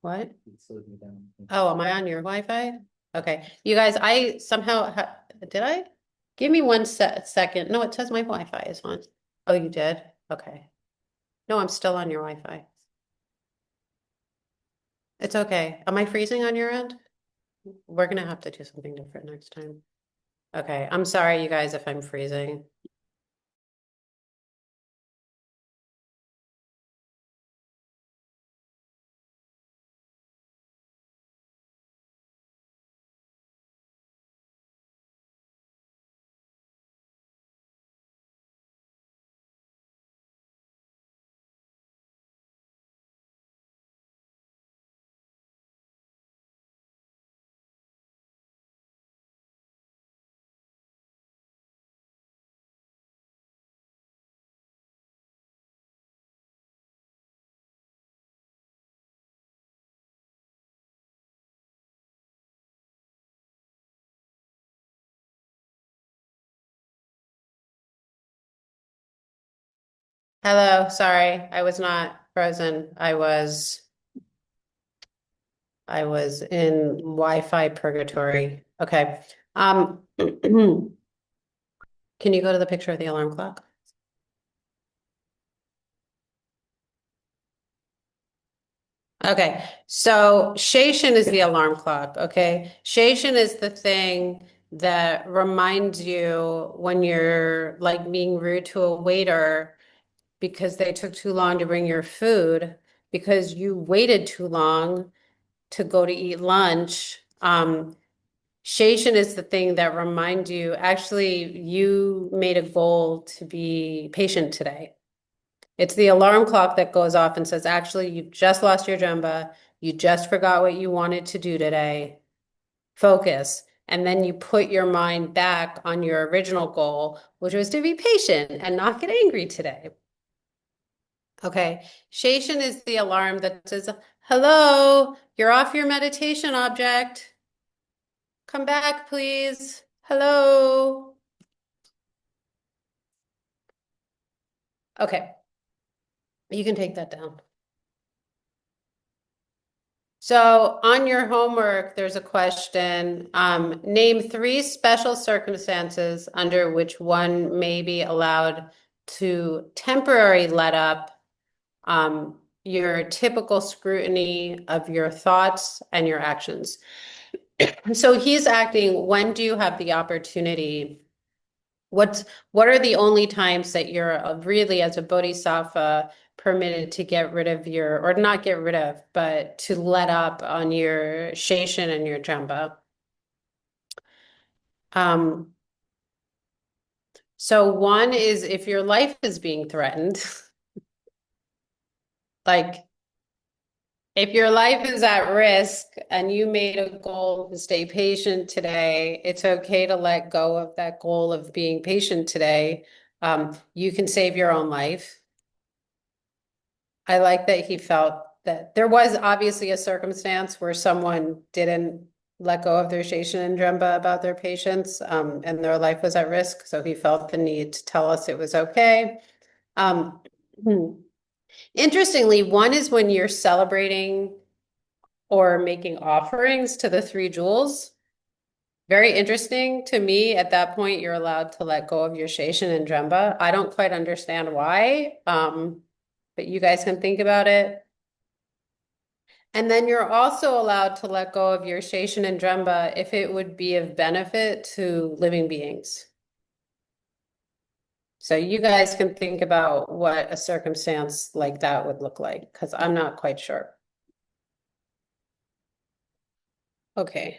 What? Oh, am I on your Wi-Fi? Okay. You guys, I somehow did I? Give me one second. No, it says my Wi-Fi is on. Oh, you did? Okay. No, I'm still on your Wi-Fi. It's okay. Am I freezing on your end? We're gonna have to do something different next time. Okay. I'm sorry, you guys, if I'm freezing. Hello, sorry, I was not frozen. I was in Wi-Fi purgatory. Okay. Can you go to the picture of the alarm clock? Okay, so Shashin is the alarm clock, okay? Shashin is the thing that reminds you when you're like being rude to a waiter because they took too long to bring your food, because you waited too long to go to eat lunch. Shashin is the thing that reminds you, actually, you made a goal to be patient today. It's the alarm clock that goes off and says, actually, you just lost your Jumba. You just forgot what you wanted to do today. Focus. And then you put your mind back on your original goal, which was to be patient and not get angry today. Okay. Shashin is the alarm that says, hello, you're off your meditation object. Come back, please. Hello. Okay. You can take that down. So on your homework, there's a question. Name 3 special circumstances under which one may be allowed to temporarily let up your typical scrutiny of your thoughts and your actions. So he's acting, when do you have the opportunity? What are the only times that you're really, as a bodhisattva, permitted to get rid of or not get rid of, but to let up on your sheshan and your jamba? So one is if your life is being threatened, like if your life is at risk and you made a goal to stay patient today, it's okay to let go of that goal of being patient today. You can save your own life. I like that he felt that there was obviously a circumstance where someone didn't let go of their Station and Dremba about their patients, and their life was at risk. So he felt the need to tell us it was okay. Um, Interestingly, one is when you're celebrating or making offerings to the three jewels. Very interesting to me. At that point, you're allowed to let go of your Station and Dremba. I don't quite understand why, but you guys can think about it. And then you're also allowed to let go of your Station and Dremba if it would be of benefit to living beings. So you guys can think about what a circumstance like that would look like, because I'm not quite sure. Okay.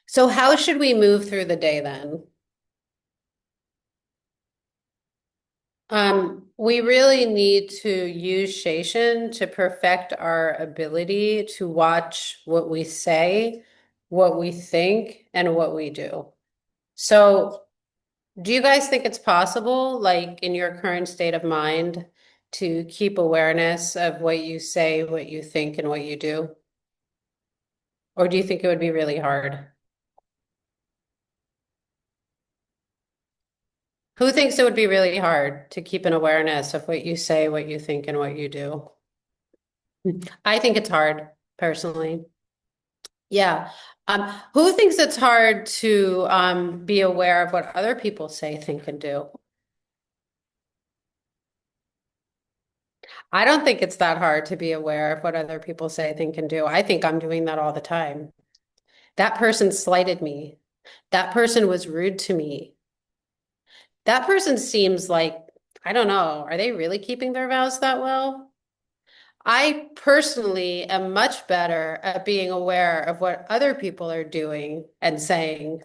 So how should we move through the day then? We really need to use Station to perfect our ability to watch what we say, what we think, and what we do. So, do you guys think it's possible, like in your current state of mind, to keep awareness of what you say, what you think, and what you do? Or do you think it would be really hard? Who thinks it would be really hard to keep an awareness of what you say, what you think, and what you do? I think it's hard, personally. Yeah. Who thinks it's hard to be aware of what other people say, think, and do? I don't think it's that hard to be aware of what other people say, think, and do. I think I'm doing that all the time. That person slighted me. That person was rude to me. That person seems like, I don't know, are they really keeping their vows that well? I personally am much better at being aware of what other people are doing and saying.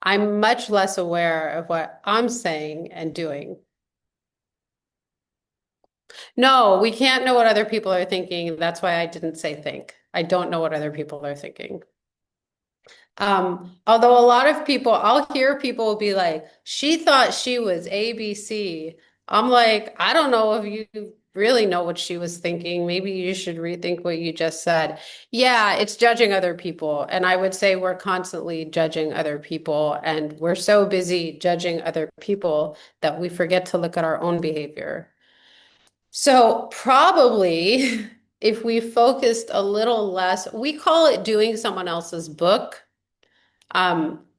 I'm much less aware of what I'm saying and doing. No, we can't know what other people are thinking. That's why I didn't say think. I don't know what other people are thinking. Although a lot of people, I'll hear people be like, she thought she was ABC. I'm like, I don't know if you really know what she was thinking. Maybe you should rethink what you just said. Yeah, it's judging other people. And I would say we're constantly judging other people, and we're so busy judging other people that we forget to look at our own behavior. So probably if we focused a little less, we call it doing someone else's book.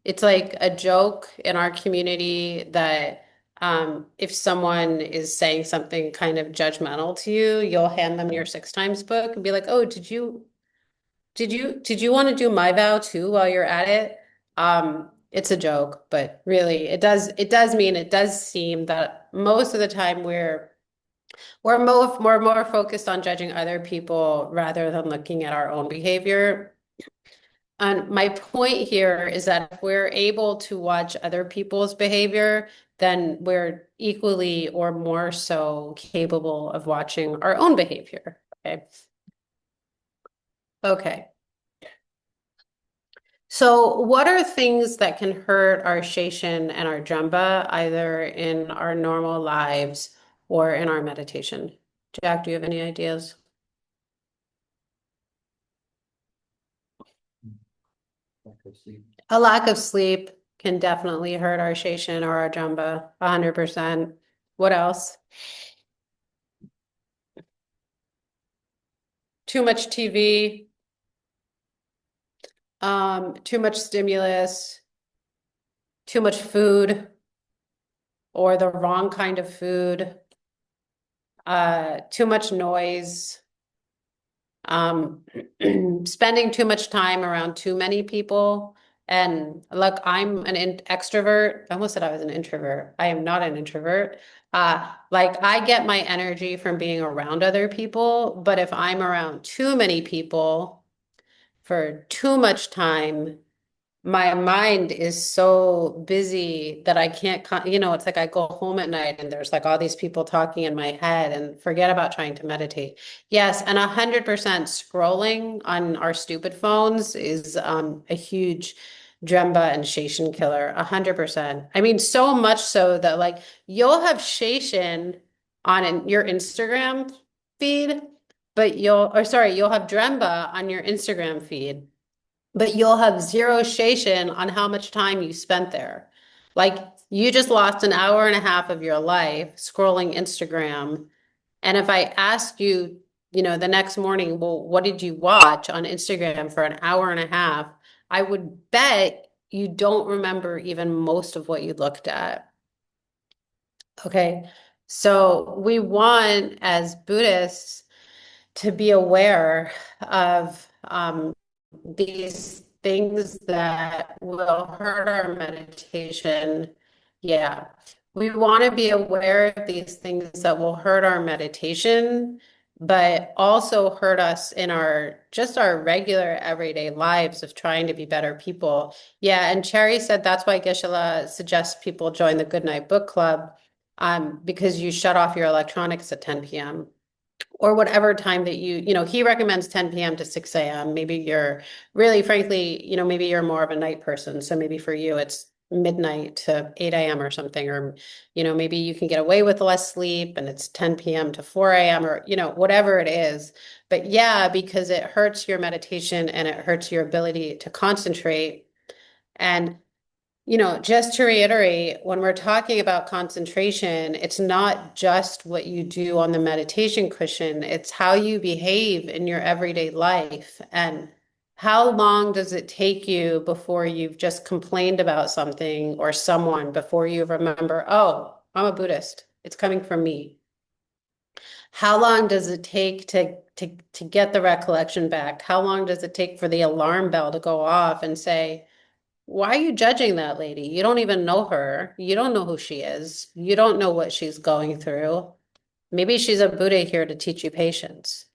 It's like a joke in our community that if someone is saying something kind of judgmental to you, you'll hand them your six times book and be like, "Oh, did you want to do my vow too while you're at it?" It's a joke, but really it does seem that most of the time we're more focused on judging other people rather than looking at our own behavior. And my point here is that if we're able to watch other people's behavior, then we're equally or more so capable of watching our own behavior. Okay. Okay. So what are things that can hurt our Station and our Jumba, either in our normal lives or in our meditation? Jack, do you have any ideas? A lack of sleep can definitely hurt our Station or our Jumba, 100%. What else? Too much TV, too much stimulus, too much food, or the wrong kind of food, too much noise, um, spending too much time around too many people. And look, I'm an extrovert. I almost said I was an introvert. I am not an introvert. Like I get my energy from being around other people, but if I'm around too many people for too much time, my mind is so busy that I can't, it's like I go home at night and there's like all these people talking in my head and forget about trying to meditate. Yes, and 100% scrolling on our stupid phones is a huge Dremba and Station killer. 100%. I mean, so much so that like you'll have Station on your Instagram feed, but you'll have Dremba on your Instagram feed, but you'll have zero Station on how much time you spent there. Like you just lost an hour and a half of your life scrolling Instagram And if I asked you, the next morning, well, what did you watch on Instagram for an hour and a half? I would bet you don't remember even most of what you looked at. Okay. So we want, as Buddhists, to be aware of these things that will hurt our meditation. Yeah. We want to be aware of these things that will hurt our meditation, but also hurt us in our just our regular everyday lives of trying to be better people. Yeah, and Cherry said that's why Geshe-la suggests people join the Goodnight Book Club, because you shut off your electronics at 10 p.m. or whatever time that he recommends 10 p.m. to 6 a.m. Maybe you're really, frankly, maybe you're more of a night person. So maybe for you, it's midnight to 8 a.m. or something, or, maybe you can get away with less sleep and it's 10 p.m. to 4 a.m. or, whatever it is. But yeah, because it hurts your meditation and it hurts your ability to concentrate. And just to reiterate, when we're talking about concentration, it's not just what you do on the meditation cushion, it's how you behave in your everyday life. And how long does it take you before you've just complained about something or someone before you remember, oh, I'm a Buddhist. It's coming from me. How long does it take to get the recollection back? How long does it take for the alarm bell to go off and say, why are you judging that lady? You don't even know her. You don't know who she is. You don't know what she's going through. Maybe she's a Buddha here to teach you patience.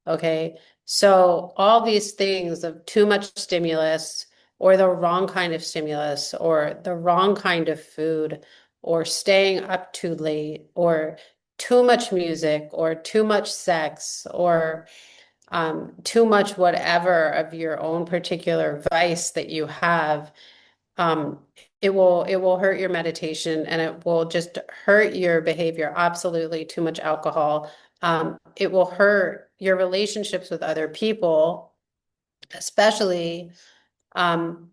Okay. So all these things of too much stimulus or the wrong kind of stimulus or the wrong kind of food or staying up too late or too much music or too much sex or too much whatever of your own particular vice that you have, um, it will hurt your meditation and it will just hurt your behavior. Absolutely, too much alcohol. It will hurt your relationships with other people, especially um,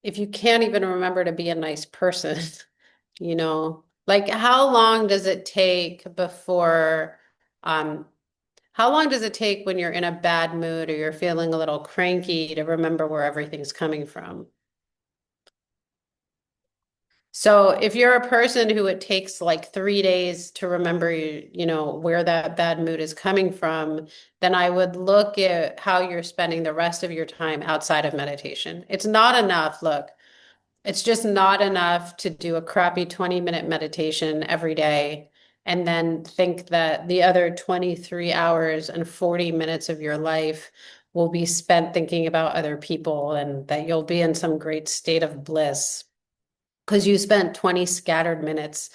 if you can't even remember to be a nice person, Like how long does it take before, how long does it take when you're in a bad mood or you're feeling a little cranky to remember where everything's coming from? So if you're a person who it takes like 3 days to remember, where that bad mood is coming from, then I would look at how you're spending the rest of your time outside of meditation. It's not enough. Look, it's just not enough to do a crappy 20-minute meditation every day and then think that the other 23 hours and 40 minutes of your life will be spent thinking about other people and that you'll be in some great state of bliss because you spent 20 scattered minutes.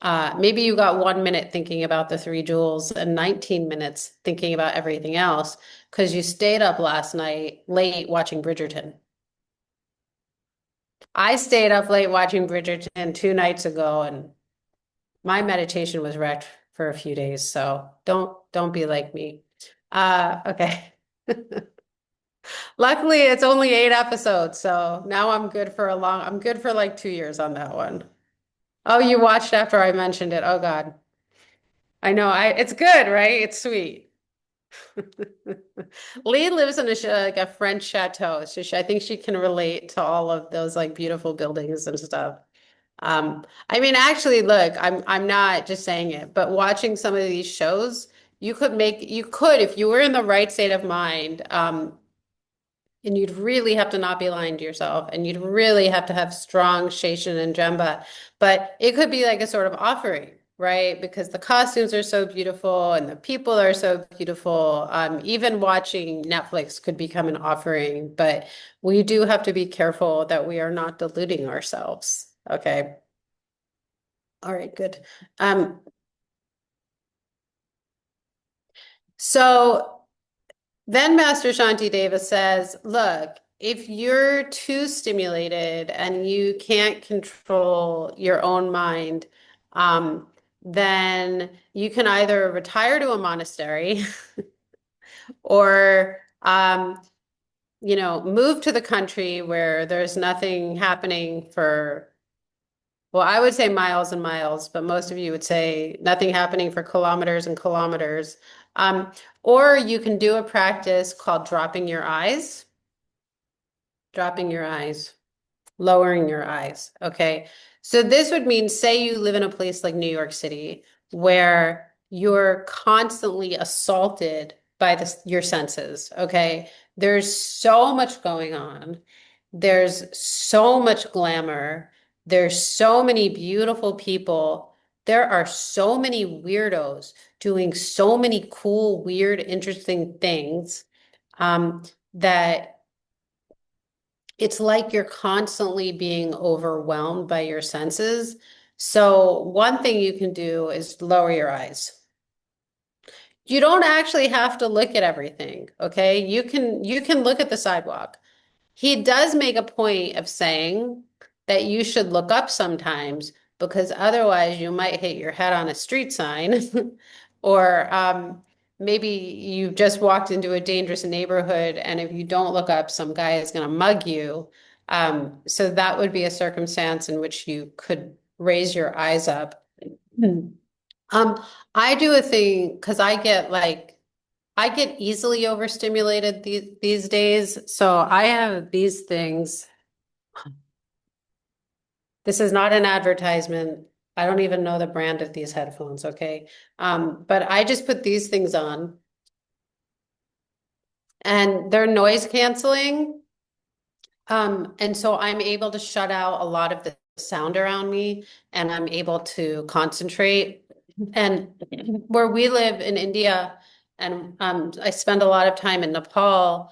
Maybe you got 1 minute thinking about the three jewels and 19 minutes thinking about everything else because you stayed up last night late watching Bridgerton. I stayed up late watching Bridgerton 2 nights ago and my meditation was wrecked for a few days. So don't be like me. Okay. Luckily, it's only 8 episodes, so now I'm good for like 2 years on that one. Oh, you watched after I mentioned it. Oh God. I know. It's good, right? It's sweet. Lee lives in like a French chateau, so I think she can relate to all of those like beautiful buildings and stuff. I mean, actually, look, I'm not just saying it, but watching some of these shows, you could, if you were in the right state of mind, and you'd really have to not be lying to yourself, and you'd really have to have strong Station and Jemba. But it could be like a sort of offering, right? Because the costumes are so beautiful and the people are so beautiful. Even watching Netflix could become an offering, but we do have to be careful that we are not deluding ourselves. Okay. All right, good. Um, so then Master Shantideva says, look, if you're too stimulated and you can't control your own mind, then you can either retire to a monastery or, move to the country where there's nothing happening for Well, I would say miles and miles, but most of you would say nothing happening for kilometers and kilometers. Um, or you can do a practice called dropping your eyes, lowering your eyes. Okay. So this would mean, say you live in a place like New York City, where you're constantly assaulted by your senses. Okay. There's so much going on. There's so much glamour. There's so many beautiful people. There are so many weirdos doing so many cool, weird, interesting things that it's like you're constantly being overwhelmed by your senses. So one thing you can do is lower your eyes. You don't actually have to look at everything, okay? You can look at the sidewalk. He does make a point of saying that you should look up sometimes because otherwise you might hit your head on a street sign or maybe you just walked into a dangerous neighborhood and if you don't look up, some guy is going to mug you. So that would be a circumstance in which you could raise your eyes up. Um, I do a thing because I get easily overstimulated these days. So I have these things. This is not an advertisement. I don't even know the brand of these headphones, okay? But I just put these things on and they're noise canceling. And so I'm able to shut out a lot of the sound around me and I'm able to concentrate. And where we live in India, and I spend a lot of time in Nepal,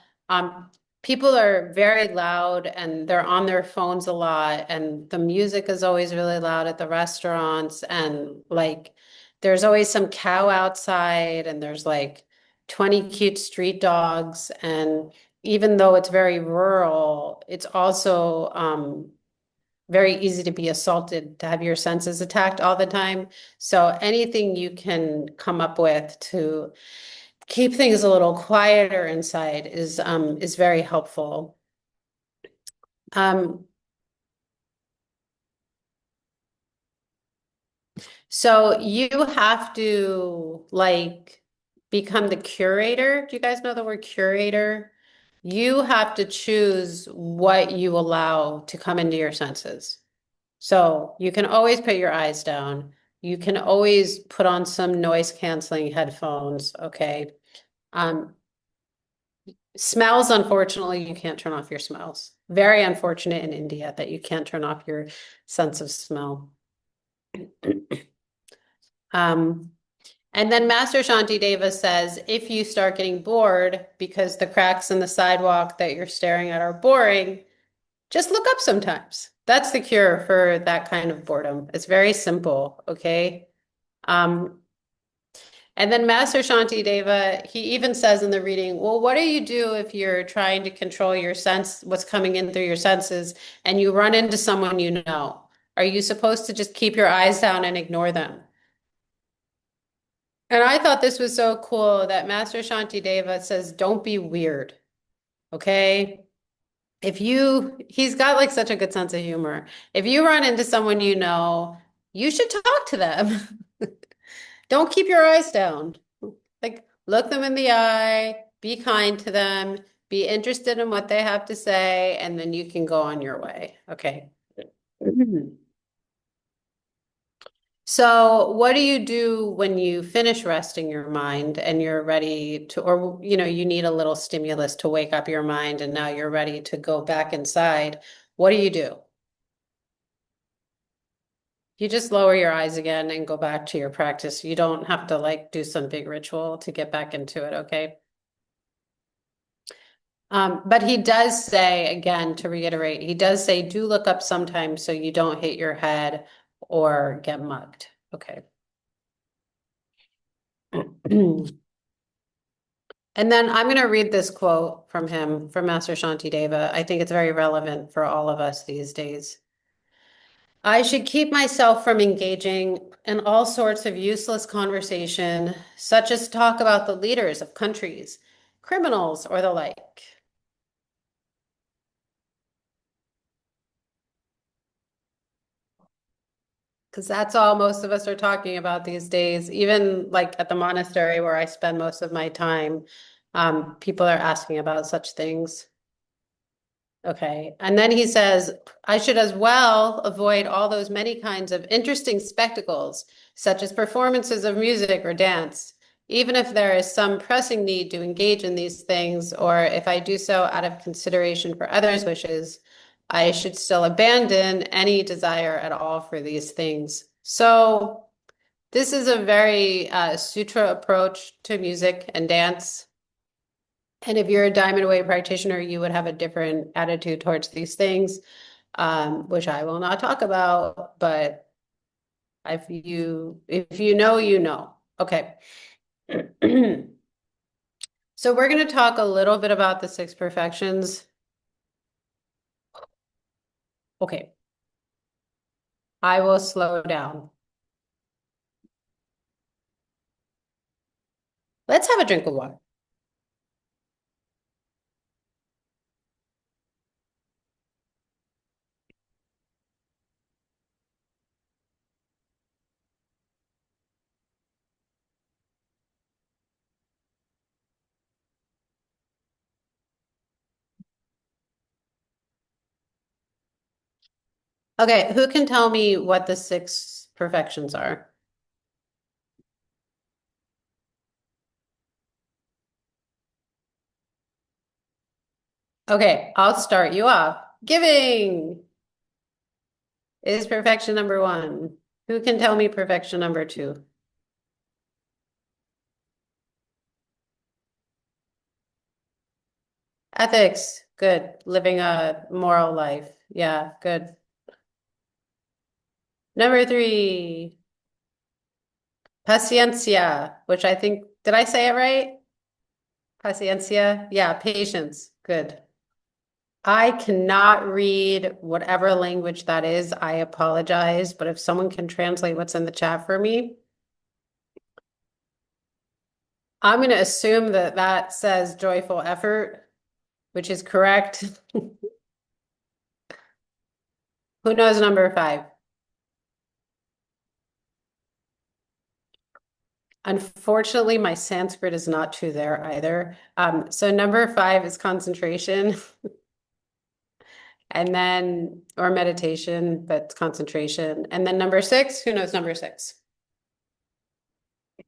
people are very loud and they're on their phones a lot, and the music is always really loud at the restaurants, and like there's always some cow outside, and there's like 20 cute street dogs, and even though it's very rural, it's also very easy to be assaulted, to have your senses attacked all the time. So anything you can come up with to keep things a little quieter inside is very helpful. Um, so you have to like become the curator. Do you guys know the word curator? You have to choose what you allow to come into your senses. So you can always put your eyes down. You can always put on some noise canceling headphones. Okay. Um, Smells, unfortunately, you can't turn off your smells. Very unfortunate in India that you can't turn off your sense of smell. Um, and then Master Shantideva says, if you start getting bored because the cracks in the sidewalk that you're staring at are boring, just look up sometimes. That's the cure for that kind of boredom. It's very simple, okay? Um, and then Master Shantideva, he even says in the reading, well, what do you do if you're trying to control your sense, what's coming in through your senses, and you run into someone you know? Are you supposed to just keep your eyes down and ignore them? And I thought this was so cool that Master Shantideva says, don't be weird, okay? He's got like such a good sense of humor. If you run into someone you know, you should talk to them. Don't keep your eyes down. Like, look them in the eye, be kind to them, be interested in what they have to say, and then you can go on your way. Okay. So, what do you do when you finish resting your mind and you're ready to, or, you need a little stimulus to wake up your mind and now you're ready to go back inside? What do you do? You just lower your eyes again and go back to your practice. You don't have to like do some big ritual to get back into it, okay? But he does say, again, to reiterate, he does say, do look up sometimes so you don't hit your head or get mugged. Okay. And then I'm going to read this quote from him, from Master Shantideva. I think it's very relevant for all of us these days. I should keep myself from engaging in all sorts of useless conversation, such as talk about the leaders of countries, criminals, or the like. Because that's all most of us are talking about these days. Even like at the monastery where I spend most of my time, people are asking about such things. Okay. And then he says, I should as well avoid all those many kinds of interesting spectacles, such as performances of music or dance, even if there is some pressing need to engage in these things, or if I do so out of consideration for others' wishes, I should still abandon any desire at all for these things. So this is a very sutra approach to music and dance. And if you're a Diamond Way practitioner, you would have a different attitude towards these things, which I will not talk about, but if you know, you know. Okay. So we're going to talk a little bit about the six perfections. Okay. I will slow down. Let's have a drink of water. Okay, who can tell me what the six perfections are? Okay, I'll start you off. Giving is perfection number one. Who can tell me perfection number two? Ethics, good. Living a moral life. Yeah, good. Number three, paciencia, which I think, did I say it right? Paciencia? Yeah, patience. Good. I cannot read whatever language that is. I apologize, but if someone can translate what's in the chat for me, I'm going to assume that that says joyful effort, which is correct. Who knows number five? Unfortunately, my Sanskrit is not true there either. So number five is concentration, and then, or meditation, but it's concentration. And then number six, who knows number six?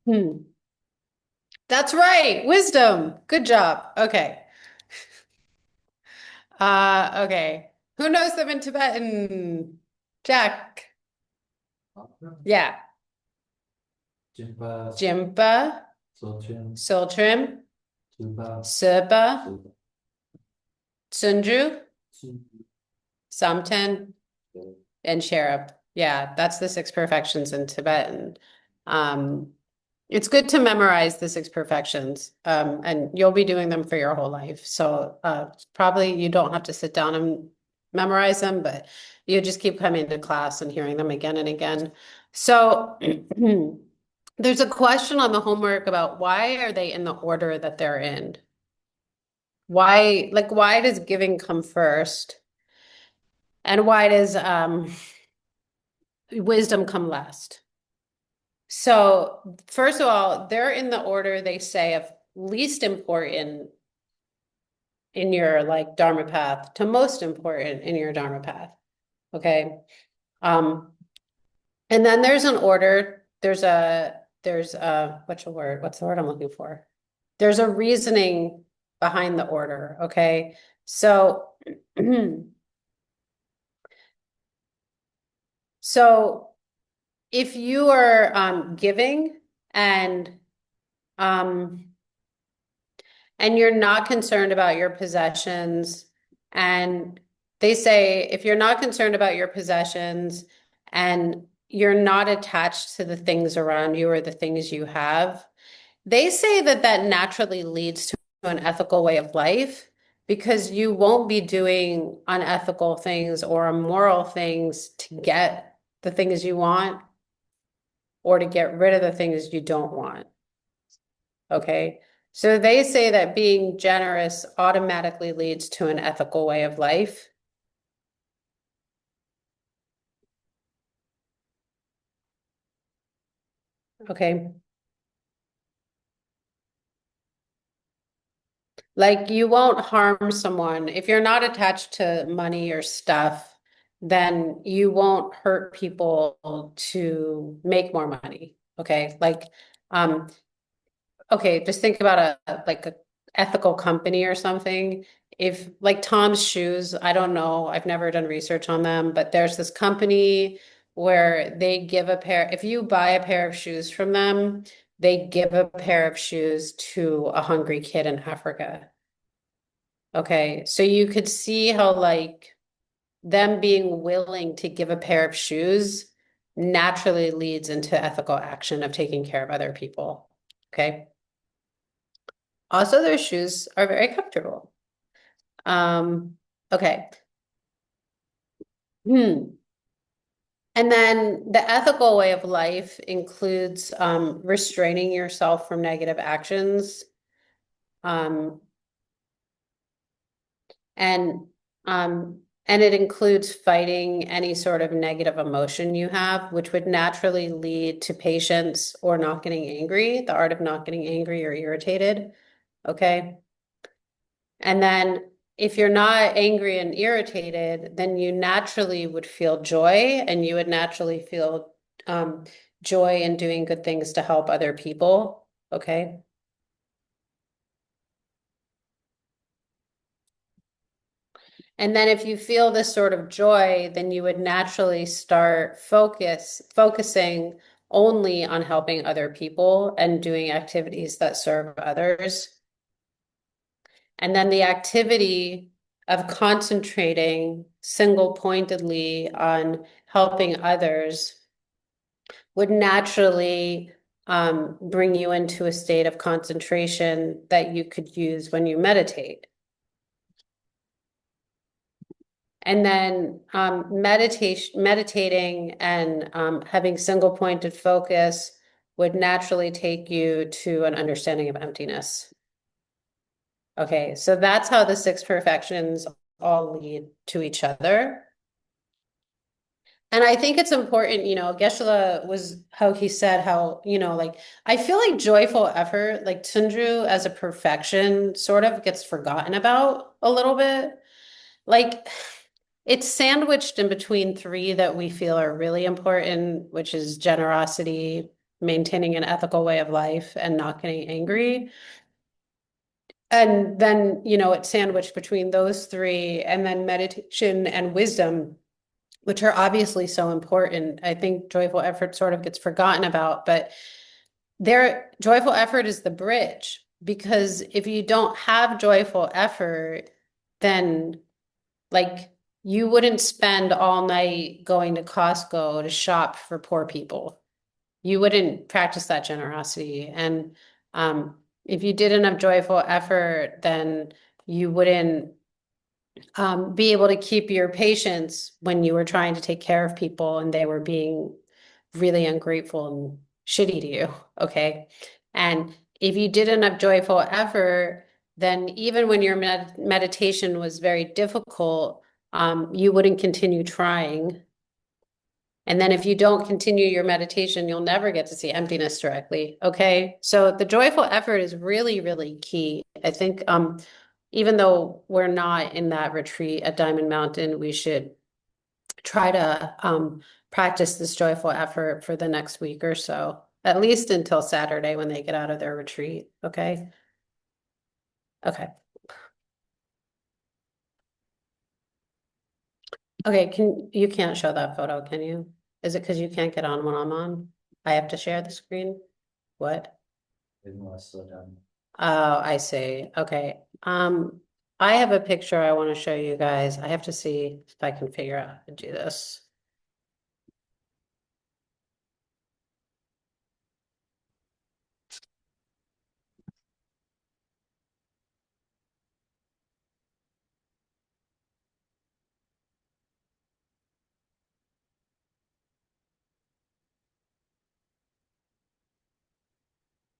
Hmm. That's right, wisdom. Good job. Okay. Okay. Who knows them in Tibetan? Jack. Yeah. Jimpa, Sultrim, Serpa, Sunju, Samten, and Sherab. Yeah, that's the six perfections in Tibetan. It's good to memorize the six perfections, and you'll be doing them for your whole life. So probably you don't have to sit down and memorize them, but you just keep coming to class and hearing them again and again. So there's a question on the homework about why are they in the order that they're in? Why does giving come first? And why does wisdom come last? So first of all, they're in the order they say of least important in your like Dharma path to most important in your Dharma path. Okay. Um, and then there's an order, there's a what's the word? What's the word I'm looking for? There's a reasoning behind the order. Okay. So so if you are giving and um and you're not concerned about your possessions. And they say if you're not concerned about your possessions and you're not attached to the things around you or the things you have, they say that that naturally leads to an ethical way of life because you won't be doing unethical things or immoral things to get the things you want or to get rid of the things you don't want. Okay. So they say that being generous automatically leads to an ethical way of life. Okay. Like you won't harm someone. If you're not attached to money or stuff, then you won't hurt people to make more money. Okay. Um, okay, just think about a ethical company or something. If like Tom's Shoes, I don't know, I've never done research on them, but there's this company where they give a pair, if you buy a pair of shoes from them, they give a pair of shoes to a hungry kid in Africa. Okay, so you could see how like them being willing to give a pair of shoes naturally leads into ethical action of taking care of other people. Okay. Also, their shoes are very comfortable. Um, okay. Hmm. And then the ethical way of life includes restraining yourself from negative actions. Um, and and it includes fighting any sort of negative emotion you have, which would naturally lead to patience or not getting angry, the art of not getting angry or irritated. Okay. And then if you're not angry and irritated, then you naturally would feel joy and you would naturally feel um, joy in doing good things to help other people. Okay. And then if you feel this sort of joy, then you would naturally start focusing only on helping other people and doing activities that serve others. And then the activity of concentrating single pointedly on helping others would naturally bring you into a state of concentration that you could use when you meditate. And then meditating and having single pointed focus would naturally take you to an understanding of emptiness. Okay, so that's how the six perfections all lead to each other. And I think it's important, Geshe-la was how he said how, like I feel like joyful effort, like Tundru as a perfection sort of gets forgotten about a little bit. Like it's sandwiched in between three that we feel are really important, which is generosity, maintaining an ethical way of life, and not getting angry. And then, it's sandwiched between those three, and then meditation and wisdom, which are obviously so important. I think joyful effort sort of gets forgotten about, but their joyful effort is the bridge. Because if you don't have joyful effort, then like you wouldn't spend all night going to Costco to shop for poor people. You wouldn't practice that generosity. And if you didn't have joyful effort, then you wouldn't be able to keep your patience when you were trying to take care of people and they were being really ungrateful and shitty to you. Okay. And if you didn't have joyful effort, then even when your meditation was very difficult, you wouldn't continue trying. And then if you don't continue your meditation, you'll never get to see emptiness directly. Okay. So the joyful effort is really, really key. I think even though we're not in that retreat at Diamond Mountain, we should try to practice this joyful effort for the next week or so, at least until Saturday when they get out of their retreat. Okay. Okay. Okay. You can't show that photo, can you? Is it because you can't get on when I'm on? I have to share the screen? What? Didn't want to slow down. Oh, I see. Okay. I have a picture I want to show you guys. I have to see if I can figure out how to do this.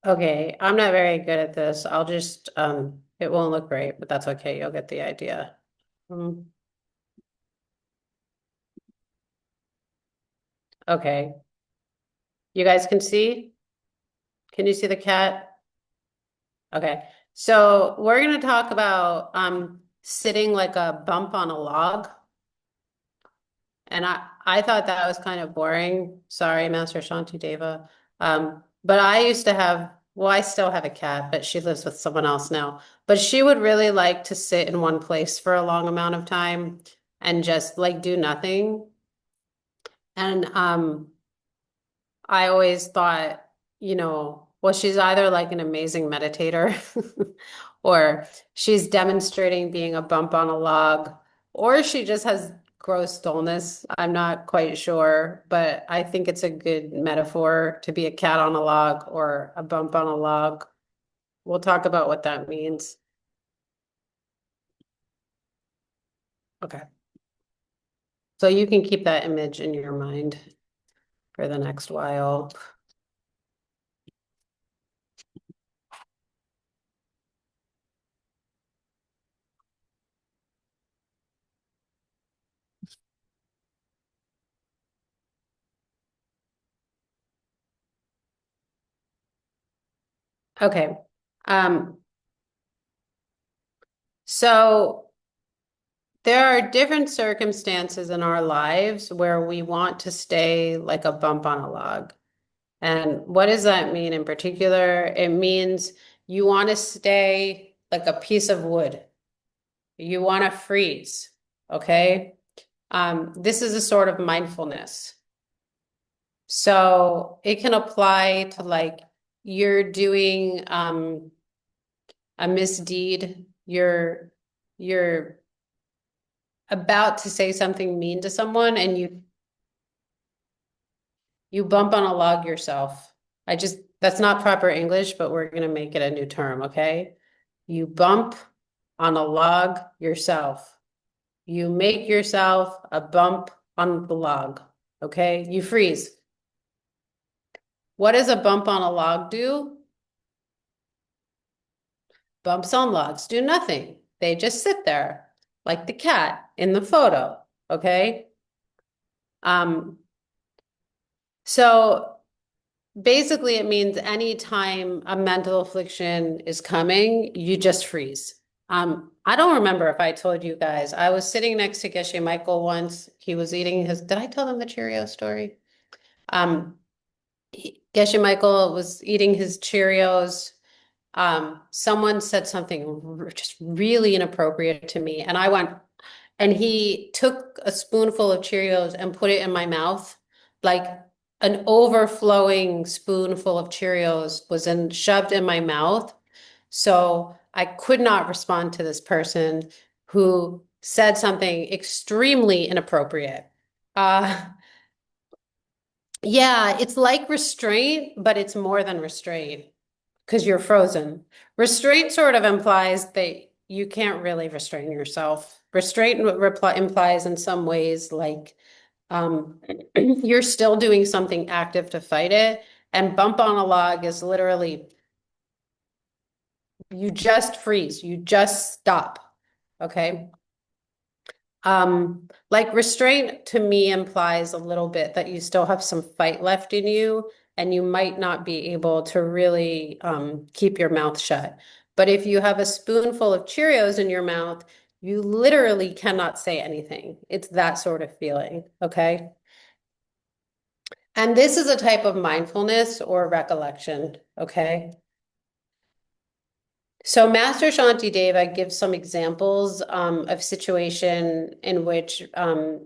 Okay, I'm not very good at this. I'll just it won't look great, but that's okay. You'll get the idea. Mm, okay. You guys can see? Can you see the cat? Okay. So we're going to talk about sitting like a bump on a log. And I thought that was kind of boring. Sorry, Master Shantideva. But I used to have, well, I still have a cat, but she lives with someone else now. But she would really like to sit in one place for a long amount of time and just like do nothing. And I always thought, well, she's either like an amazing meditator or she's demonstrating being a bump on a log, or she just has gross dullness. I'm not quite sure, but I think it's a good metaphor to be a cat on a log or a bump on a log. We'll talk about what that means. Okay. So you can keep that image in your mind for the next while. Okay. Um, so there are different circumstances in our lives where we want to stay like a bump on a log. And what does that mean in particular? It means you want to stay like a piece of wood. You want to freeze, okay? This is a sort of mindfulness. So it can apply to like you're doing a misdeed, you're about to say something mean to someone and you bump on a log yourself. That's not proper English, but we're going to make it a new term, okay? You bump on a log yourself. You make yourself a bump on the log, okay? You freeze. What does a bump on a log do? Bumps on logs do nothing. They just sit there, like the cat in the photo, okay? Um, so basically, it means anytime a mental affliction is coming, you just freeze. I don't remember if I told you guys, I was sitting next to Geshe Michael once. He was eating did I tell them the Cheerio story? Geshe Michael was eating his Cheerios. Someone said something just really inappropriate to me, and I went, and he took a spoonful of Cheerios and put it in my mouth, like an overflowing spoonful of Cheerios was shoved in my mouth. So I could not respond to this person who said something extremely inappropriate. Uh, yeah, it's like restraint, but it's more than restraint because you're frozen. Restraint sort of implies that you can't really restrain yourself. Restraint implies in some ways like you're still doing something active to fight it. And bump on a log is literally you just freeze, you just stop. Okay. Like restraint to me implies a little bit that you still have some fight left in you and you might not be able to really keep your mouth shut. But if you have a spoonful of Cheerios in your mouth, you literally cannot say anything. It's that sort of feeling, okay? And this is a type of mindfulness or recollection, okay? So Master Shantideva gives some examples of situation in which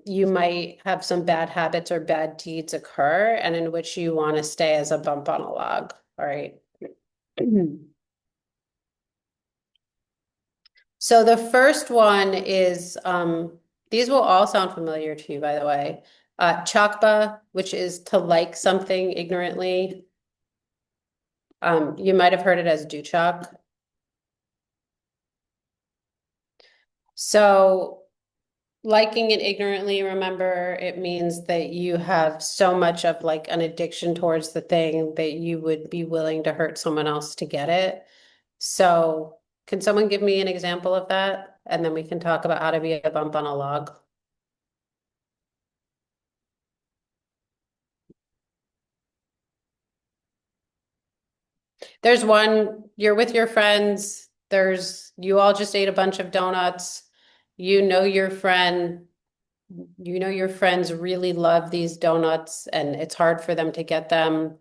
you might have some bad habits or bad deeds occur and in which you want to stay as a bump on a log. All right. So the first one is, these will all sound familiar to you, by the way. Chakba, which is to like something ignorantly. You might have heard it as duchak. So liking it ignorantly, remember, it means that you have so much of like an addiction towards the thing that you would be willing to hurt someone else to get it. So can someone give me an example of that? And then we can talk about how to be a bump on a log. There's one, you're with your friends, you all just ate a bunch of donuts. You know your friend, you know your friends really love these donuts and it's hard for them to get them.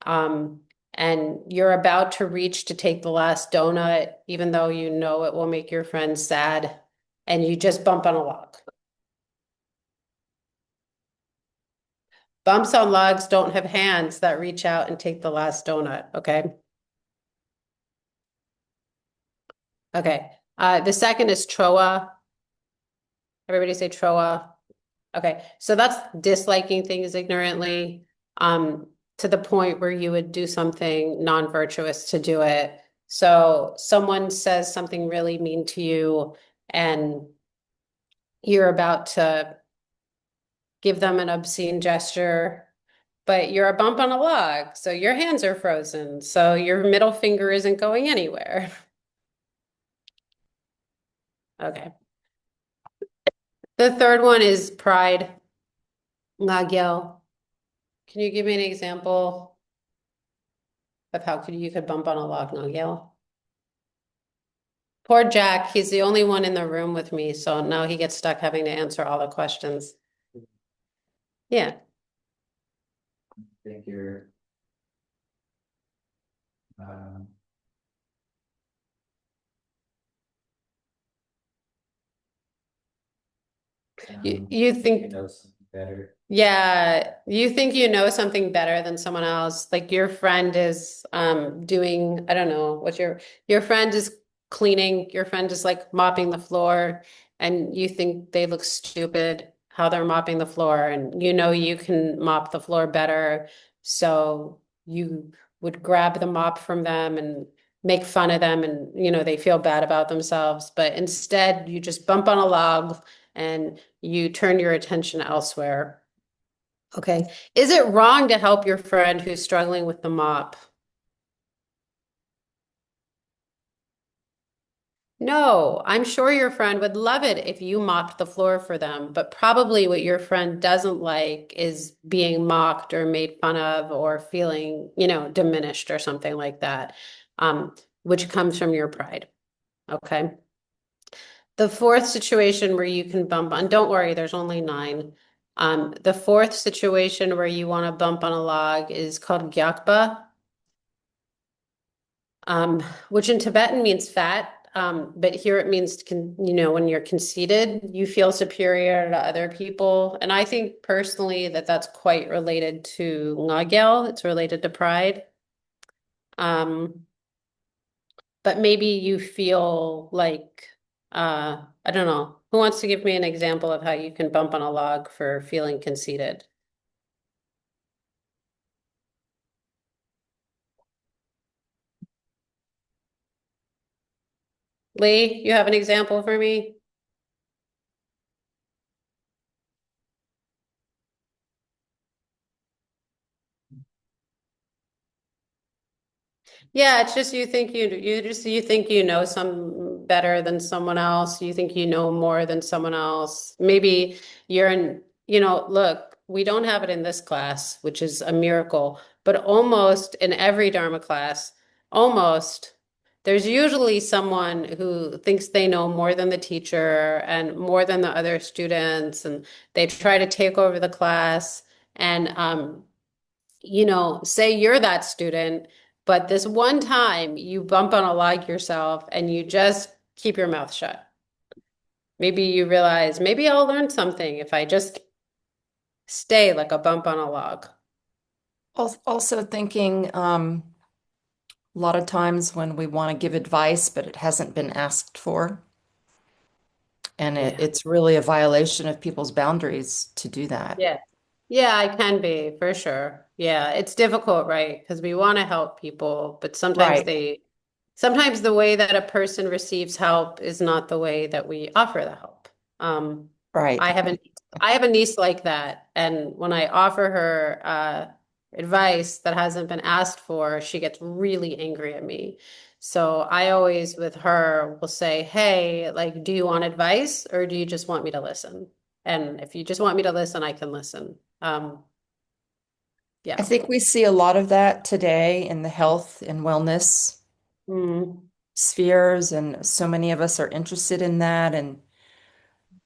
Um, and you're about to reach to take the last donut, even though you know it will make your friends sad, and you just bump on a log. Bumps on logs don't have hands that reach out and take the last donut, okay? Okay. The second is troa. Everybody say troa. Okay, so that's disliking things ignorantly, to the point where you would do something non-virtuous to do it. So someone says something really mean to you and you're about to give them an obscene gesture, but you're a bump on a log, so your hands are frozen, so your middle finger isn't going anywhere. Okay. The third one is pride. Nagyel. Can you give me an example of how you could bump on a log, Nagyel? Poor Jack, he's the only one in the room with me, so now he gets stuck having to answer all the questions. Yeah. I think you're. Um. You think, You know something better. yeah, you think you know something better than someone else. Like your friend is doing, I don't know, your friend is cleaning, your friend is like mopping the floor, and you think they look stupid how they're mopping the floor, and you know you can mop the floor better. So you would grab the mop from them and make fun of them, and you know they feel bad about themselves, but instead you just bump on a log and you turn your attention elsewhere. Okay. Is it wrong to help your friend who's struggling with the mop? No, I'm sure your friend would love it if you mopped the floor for them, but probably what your friend doesn't like is being mocked or made fun of or feeling, diminished or something like that, which comes from your pride. Okay. The fourth situation where you can bump on, don't worry, there's only 9. The fourth situation where you want to bump on a log is called gyakba, which in Tibetan means fat. But here it means, when you're conceited, you feel superior to other people. And I think personally that that's quite related to ngagel. It's related to pride. But maybe you feel like, I don't know. Who wants to give me an example of how you can bump on a log for feeling conceited? Lee, you have an example for me? Yeah, it's just you think you know some better than someone else. You think you know more than someone else. Maybe you're in, look, we don't have it in this class, which is a miracle, but almost in every Dharma class, almost there's usually someone who thinks they know more than the teacher and more than the other students, and they try to take over the class. And say you're that student, but this one time you bump on a log yourself and you just keep your mouth shut. Maybe you realize, maybe I'll learn something if I just stay like a bump on a log. Also thinking, a lot of times when we want to give advice, but it hasn't been asked for, and Yeah. it's really a violation of people's boundaries to do that. Yeah. Yeah, I can be for sure. Yeah, it's difficult, right? Because we want to help people, but Right, sometimes the way that a person receives help is not the way that we offer the help. Um, right. I have a niece like that, and when I offer her advice that hasn't been asked for, she gets really angry at me. So I always, with her, will say, "Hey, like, do you want advice or do you just want me to listen? And if you just want me to listen, I can listen." I Yeah. think we see a lot of that today in the health and wellness Mm. spheres, and so many of us are interested in that,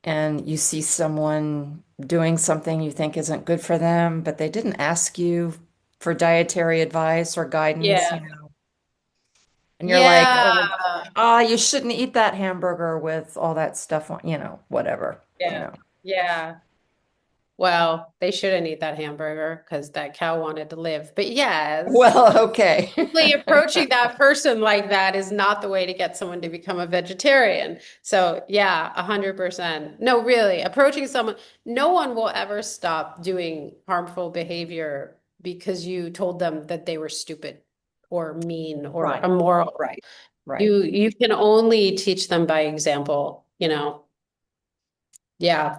and you see someone doing something you think isn't good for them, but they didn't ask you for dietary advice or guidance, Yeah. and you're like, Yeah. oh, you shouldn't eat that hamburger with all that stuff on, whatever, Yeah. Yeah. Well, they shouldn't eat that hamburger because that cow wanted to live. But yes, Well, okay. simply approaching that person like that is not the way to get someone to become a vegetarian. So yeah, 100%. No, really, approaching someone, no one will ever stop doing harmful behavior because you told them that they were stupid or mean or Right, immoral. right, right. You can only teach them by example, you know. Yeah.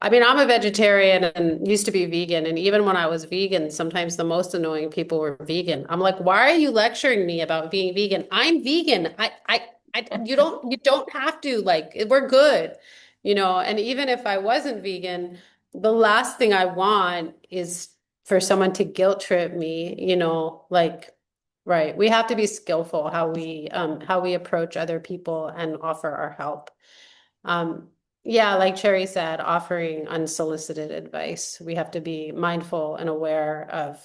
I mean, I'm a vegetarian and used to be vegan. And even when I was vegan, sometimes the most annoying people were vegan. I'm like, why are you lecturing me about being vegan? I'm vegan. You don't have to, like, we're good, you know? And even if I wasn't vegan, the last thing I want is for someone to guilt trip me, you know, like, right. We have to be skillful how we approach other people and offer our help. Um, yeah, like Cherry said, offering unsolicited advice. We have to be mindful and aware of,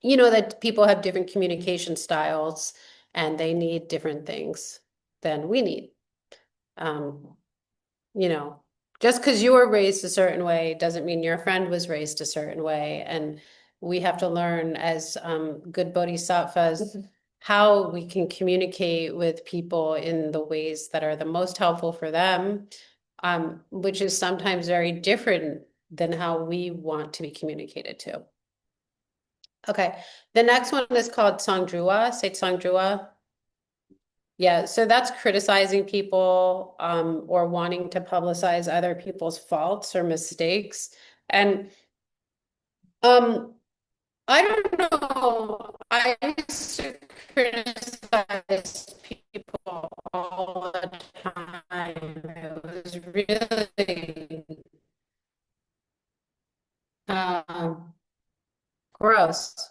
you know, that people have different communication styles and they need different things than we need. Um, you know, just because you were raised a certain way doesn't mean your friend was raised a certain way. And we have to learn as good bodhisattvas how we can communicate with people in the ways that are the most helpful for them, which is sometimes very different than how we want to be communicated to. Okay, the next one is called Sangdrua. Say Sangdrua. Yeah, so that's criticizing people or wanting to publicize other people's faults or mistakes. And I don't know, I used to criticize people all the time. It was really um, gross.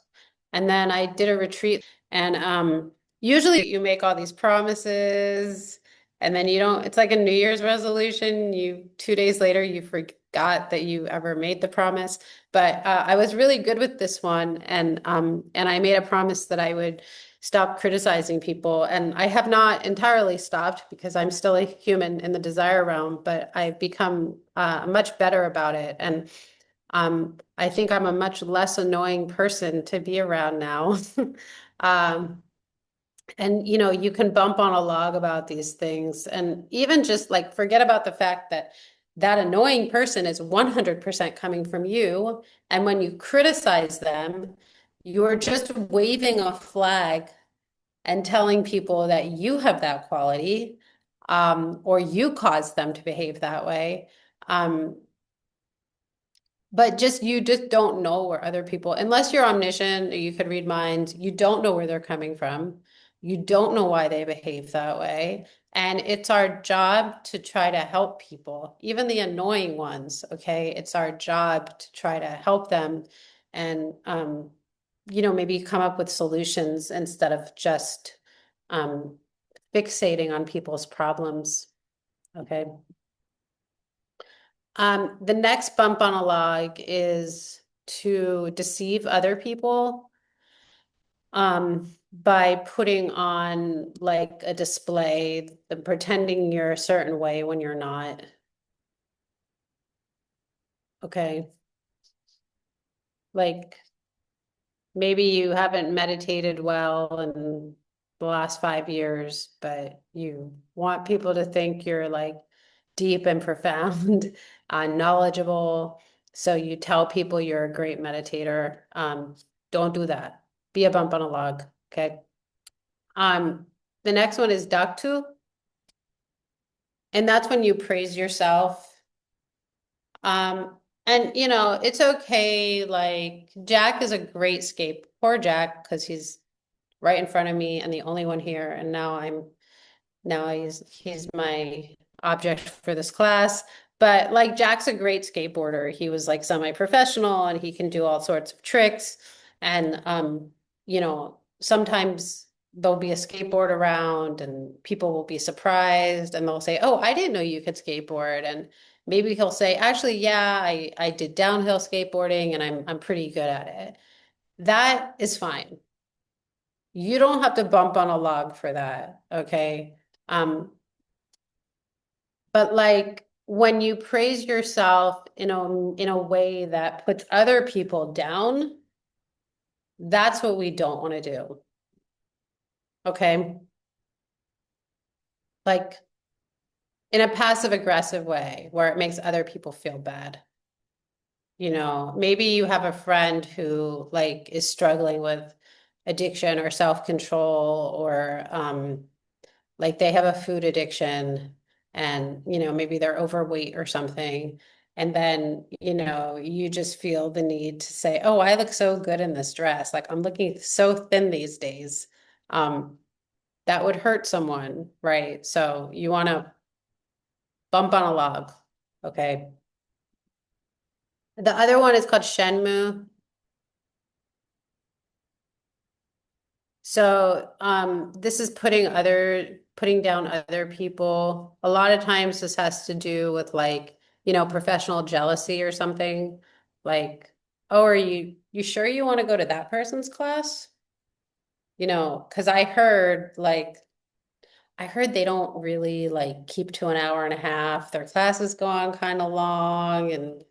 And then I did a retreat and usually you make all these promises and then you don't, it's like a New Year's resolution. You 2 days later you forgot that you ever made the promise. But I was really good with this one and I made a promise that I would stop criticizing people. And I have not entirely stopped because I'm still a human in the desire realm, but I've become much better about it. And I think I'm a much less annoying person to be around now. Um, and you know, you can bump on a log about these things and even just like forget about the fact that that annoying person is 100% coming from you. And when you criticize them, you're just waving a flag and telling people that you have that quality, or you caused them to behave that way. Um, but just you just don't know where other people, unless you're omniscient, or you could read minds, you don't know where they're coming from. You don't know why they behave that way. And it's our job to try to help people, even the annoying ones, okay? It's our job to try to help them and you know, maybe come up with solutions instead of just um fixating on people's problems. Okay. The next bump on a log is to deceive other people by putting on like a display, the pretending you're a certain way when you're not. Okay. Like maybe you haven't meditated well in the last 5 years, but you want people to think you're like deep and profound, knowledgeable. So you tell people you're a great meditator. Don't do that. Be a bump on a log. Okay. Um, the next one is daktu, and that's when you praise yourself. Um, and you know, it's okay. Like Jack is a great scape. Poor Jack, because he's right in front of me and the only one here. And now he's my object for this class. But like Jack's a great skateboarder. He was like semi-professional and he can do all sorts of tricks. And sometimes there'll be a skateboard around and people will be surprised and they'll say, "Oh, I didn't know you could skateboard." And maybe he'll say, "Actually, yeah, I did downhill skateboarding and I'm pretty good at it." That is fine. You don't have to bump on a log for that, okay? Um, but like when you praise yourself in a way that puts other people down, that's what we don't want to do. Okay? Like in a passive aggressive way where it makes other people feel bad. Maybe you have a friend who like is struggling with addiction or self-control or like they have a food addiction and maybe they're overweight or something, and then you just feel the need to say, "Oh, I look so good in this dress, like I'm looking so thin these days." um that would hurt someone, right? So you want to bump on a log. Okay, the other one is called Shenmue. So, this is putting down other people. A lot of times this has to do with like, professional jealousy or something. Like, "Oh, are you sure you want to go to that person's class?" Because I heard they don't really like keep to an hour and a half. Their classes go on kind of long, and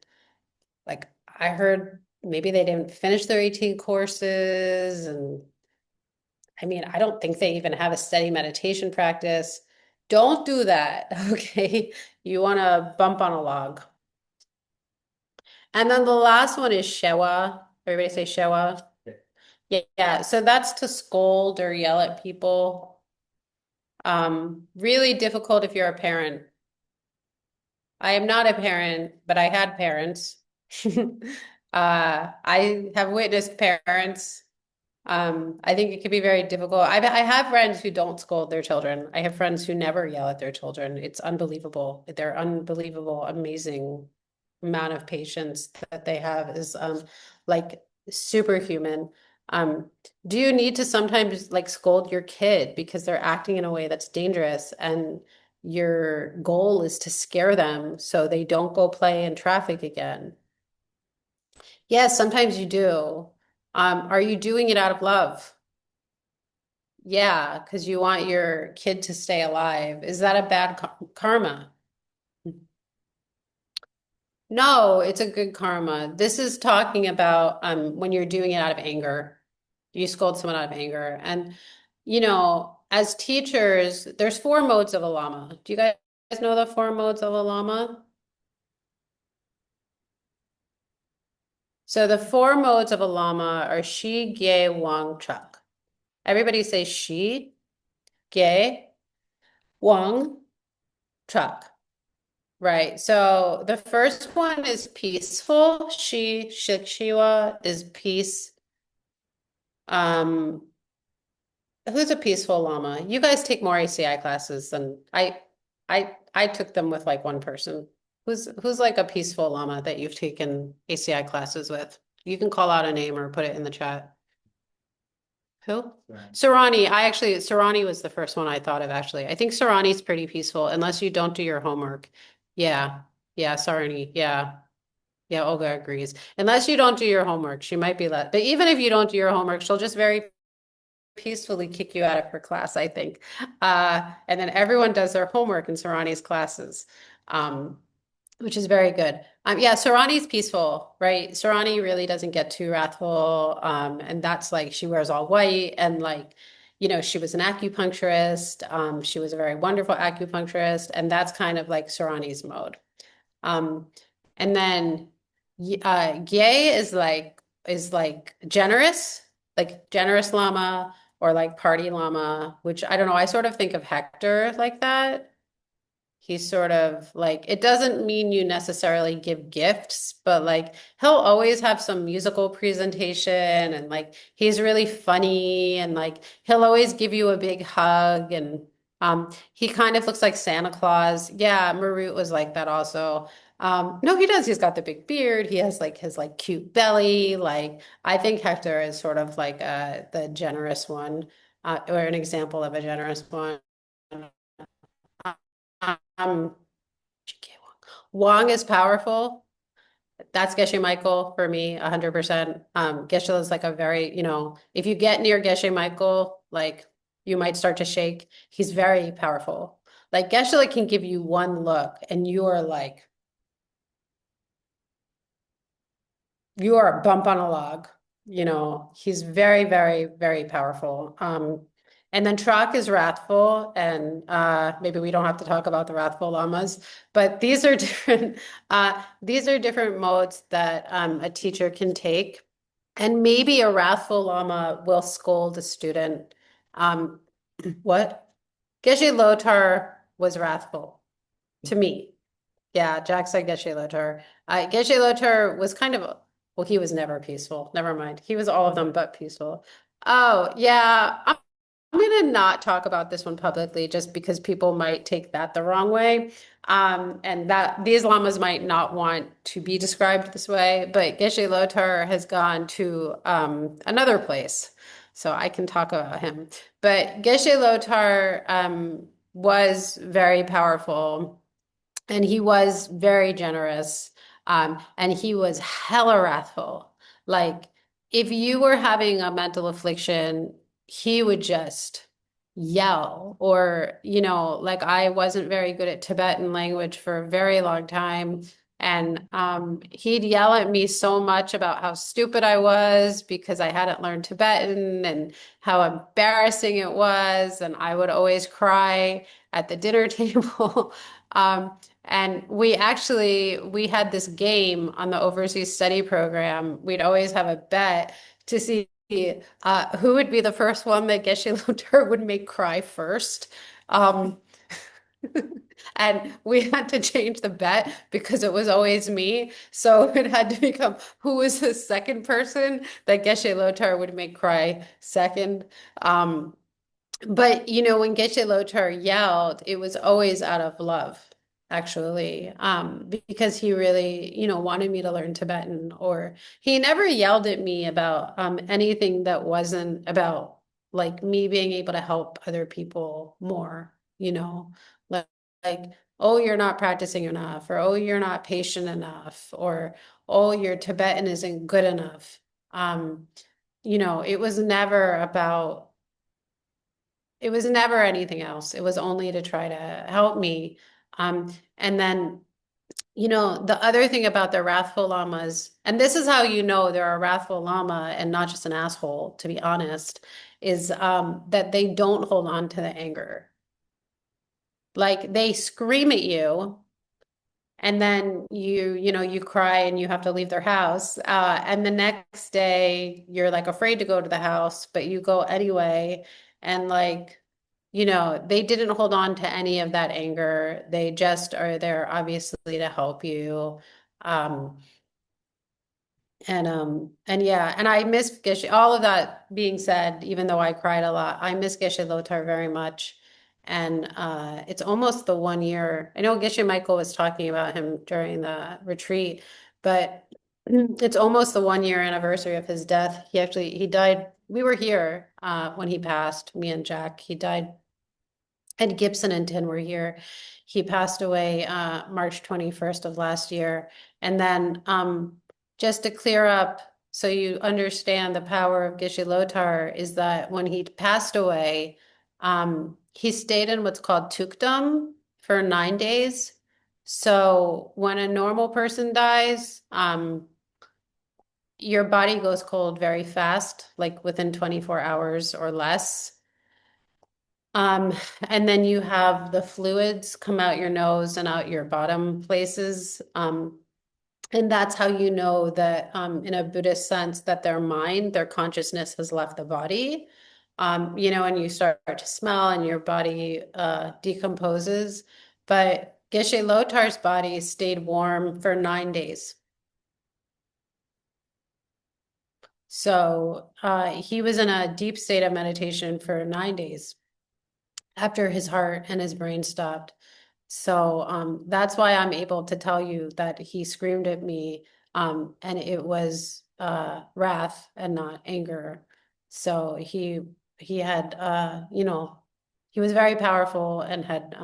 like I heard maybe they didn't finish their 18 courses, and I mean, I don't think they even have a steady meditation practice. Don't do that, okay? You want to bump on a log. And then the last one is shewa. Everybody say shewa. Yeah. Yeah, yeah. So that's to scold or yell at people. Really difficult if you're a parent. I am not a parent, but I had parents. I have witnessed parents. I think it could be very difficult. I have friends who don't scold their children. I have friends who never yell at their children. It's unbelievable. Their unbelievable, amazing amount of patience that they have is like superhuman. Um, do you need to sometimes like scold your kid because they're acting in a way that's dangerous and your goal is to scare them so they don't go play in traffic again? Yes, sometimes you do. Are you doing it out of love? Yeah, because you want your kid to stay alive. Is that a bad karma? No, it's a good karma. This is talking about when you're doing it out of anger. You scold someone out of anger. And, as teachers, there's four modes of a lama. Do you guys know the four modes of a lama? So the four modes of a lama are Shi, Gye, Wang, Chuk. Everybody say Shi, Gye, Wang, Chuk. Right. So the first one is peaceful. Shikshiwa is peace. Um, who's a peaceful lama? You guys take more ACI classes than I took them with like one person. Who's like a peaceful lama that you've taken ACI classes with? You can call out a name or put it in the chat. Who? Right. Sarani was the first one I thought of actually. I think Sarani's pretty peaceful unless you don't do your homework. Yeah. Yeah, Sarani. Yeah. Yeah, Olga agrees. Unless you don't do your homework, she might be let. But even if you don't do your homework, she'll just very peacefully kick you out of her class, I think. And then everyone does their homework in Sarani's classes, which is very good. Yeah, Sarani's peaceful, right? Sarani really doesn't get too wrathful. And that's like she wears all white and like, she was an acupuncturist. She was a very wonderful acupuncturist, and that's kind of like Sarani's mode. Um, and then Gye is like generous llama or like party llama, which I don't know. I sort of think of Hector like that. He's sort of like, it doesn't mean you necessarily give gifts, but like he'll always have some musical presentation and like he's really funny and like he'll always give you a big hug and He kind of looks like Santa Claus. Yeah, Marut was like that also. No, he does. He's got the big beard. He has like his like cute belly. Like I think Hector is sort of like the generous one, or an example of a generous one. Um, GK Wong is powerful. That's Geshe Michael for me, 100%. Geshe is like a very, if you get near Geshe Michael, like you might start to shake. He's very powerful. Like Geshe can give you one look and you are a bump on a log. He's very, very, very powerful. And then Trock is wrathful, and maybe we don't have to talk about the wrathful lamas, but these are different. These are different modes that a teacher can take, and maybe a wrathful lama will scold a student. Um, what? Geshe Lotar was wrathful to me. Yeah, Jack said Geshe Lotar. Geshe Lotar was well, he was never peaceful. Never mind. He was all of them but peaceful. Oh, yeah. I'm going to not talk about this one publicly just because people might take that the wrong way. And that these lamas might not want to be described this way, but Geshe Lotar has gone to another place. So I can talk about him. But Geshe Lotar was very powerful and he was very generous. And he was hella wrathful. Like, if you were having a mental affliction, he would just yell. Or, like I wasn't very good at Tibetan language for a very long time. And he'd yell at me so much about how stupid I was because I hadn't learned Tibetan and how embarrassing it was. And I would always cry at the dinner table. And we had this game on the overseas study program. We'd always have a bet to see who would be the first one that Geshe Loter would make cry first. Um, and we had to change the bet because it was always me. So it had to become who was the second person that Geshe Loter would make cry second. But when Geshe Lotar yelled, it was always out of love, actually, because he really, wanted me to learn Tibetan, or he never yelled at me about anything that wasn't about like me being able to help other people more, like, like, oh, you're not practicing enough, or oh, you're not patient enough, or oh, your Tibetan isn't good enough. It was never about it was never anything else. It was only to try to help me. And then, the other thing about the wrathful lamas, and this is how you know they're a wrathful lama and not just an asshole, to be honest, is that they don't hold on to the anger. Like they scream at you and then you cry and you have to leave their house. And the next day you're like afraid to go to the house, but you go anyway. And like, they didn't hold on to any of that anger. They just are there obviously to help you. Um, and yeah, and I miss Geshe. All of that being said, even though I cried a lot, I miss Geshe Lotar very much. And it's almost the 1 year. I know Geshe Michael was talking about him during the retreat, but it's almost the 1 year anniversary of his death. He died. We were here when he passed, me and Jack. He died, and Gibson and Tin were here. He passed away March 21st of last year. And then just to clear up, so you understand the power of Geshe Lotar, is that when he passed away, he stayed in what's called tukdam for 9 days. So when a normal person dies, your body goes cold very fast, like within 24 hours or less. Um, and then you have the fluids come out your nose and out your bottom places. And that's how you know that, in a Buddhist sense, that their mind, their consciousness has left the body. And you start to smell and your body decomposes. But Geshe Lotar's body stayed warm for 9 days. So he was in a deep state of meditation for 9 days. after his heart and his brain stopped. So that's why I'm able to tell you that he screamed at me, and it was wrath and not anger. So he had he was very powerful and had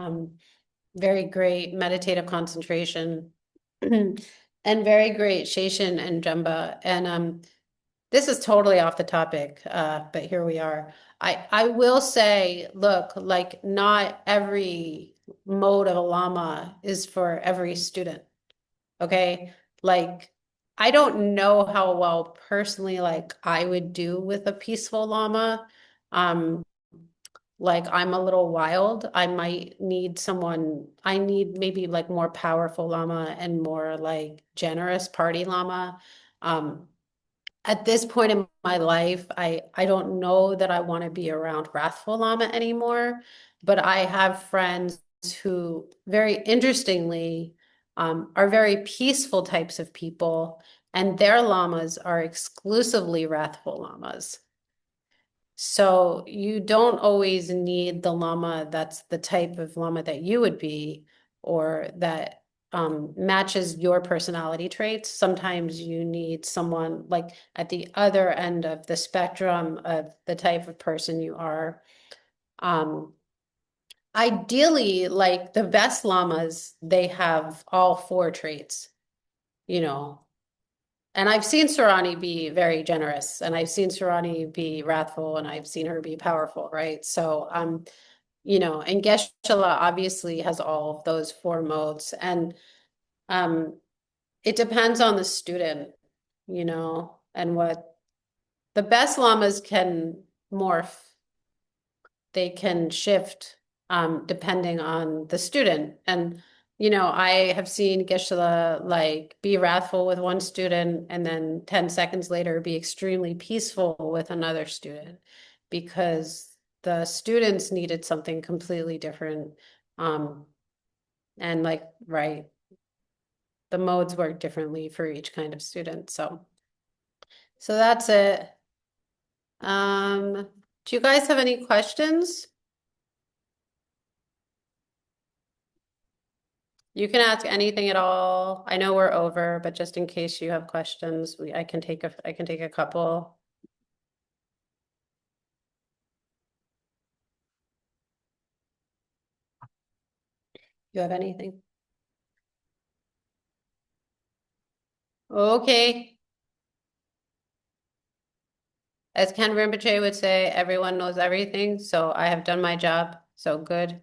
very great meditative concentration and very great Sheshan and Jemba. And this is totally off the topic, but here we are. I will say, look, like not every mode of a llama is for every student. Okay. Like I don't know how well personally like I would do with a peaceful llama. Um, like I'm a little wild. I might need someone, I need maybe like more powerful llama and more like generous party llama. Um, at this point in my life, I don't know that I want to be around wrathful llama anymore, but I have friends who very interestingly are very peaceful types of people, and their llamas are exclusively wrathful llamas. So you don't always need the llama that's the type of llama that you would be or that matches your personality traits. Sometimes you need someone like at the other end of the spectrum of the type of person you are. Um, Ideally, like the best llamas, they have all four traits, you know. And I've seen Surani be very generous, and I've seen Surani be wrathful, and I've seen her be powerful, right? So, and Geshe-la obviously has all of those four modes, and um, it depends on the student, and what the best lamas can morph, they can shift depending on the student. And I have seen Geshe-la like be wrathful with one student and then 10 seconds later be extremely peaceful with another student because the students needed something completely different. Um, and like, right, the modes work differently for each kind of student. So that's it. Do you guys have any questions? You can ask anything at all. I know we're over, but just in case you have questions, I can take a couple. You have anything? Okay. As Ken Rinpoche would say, everyone knows everything, so I have done my job. So good.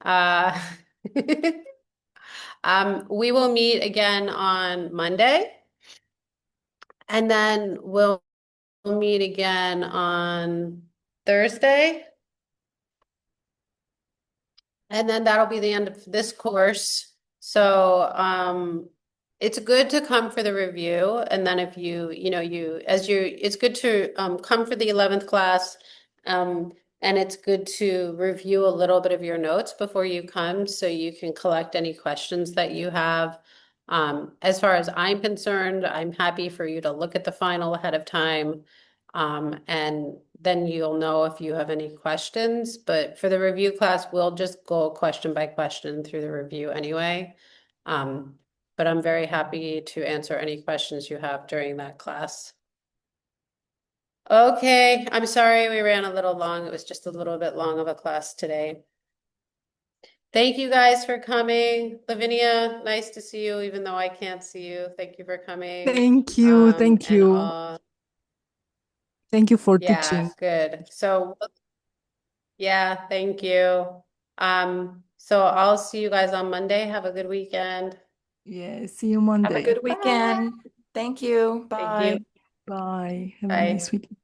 Uh, we will meet again on Monday, and then we'll meet again on Thursday. And then that'll be the end of this course. So it's good to come for the review. And then if it's good to come for the 11th class. And it's good to review a little bit of your notes before you come so you can collect any questions that you have. As far as I'm concerned, I'm happy for you to look at the final ahead of time. And then you'll know if you have any questions. But for the review class, we'll just go question by question through the review anyway. But I'm very happy to answer any questions you have during that class. Okay, I'm sorry we ran a little long. It was just a little bit long of a class today. Thank you guys for coming. Lavinia, nice to see you, even though I can't see you. Thank you for coming. Thank you. Thank And you. Thank you for yeah, teaching. good. So yeah, thank you. So I'll see you guys on Monday. Have a good weekend. Yeah, see you Have a Monday. good weekend. Thank you. Thank you. Bye. Bye. Have a Bye. nice weekend.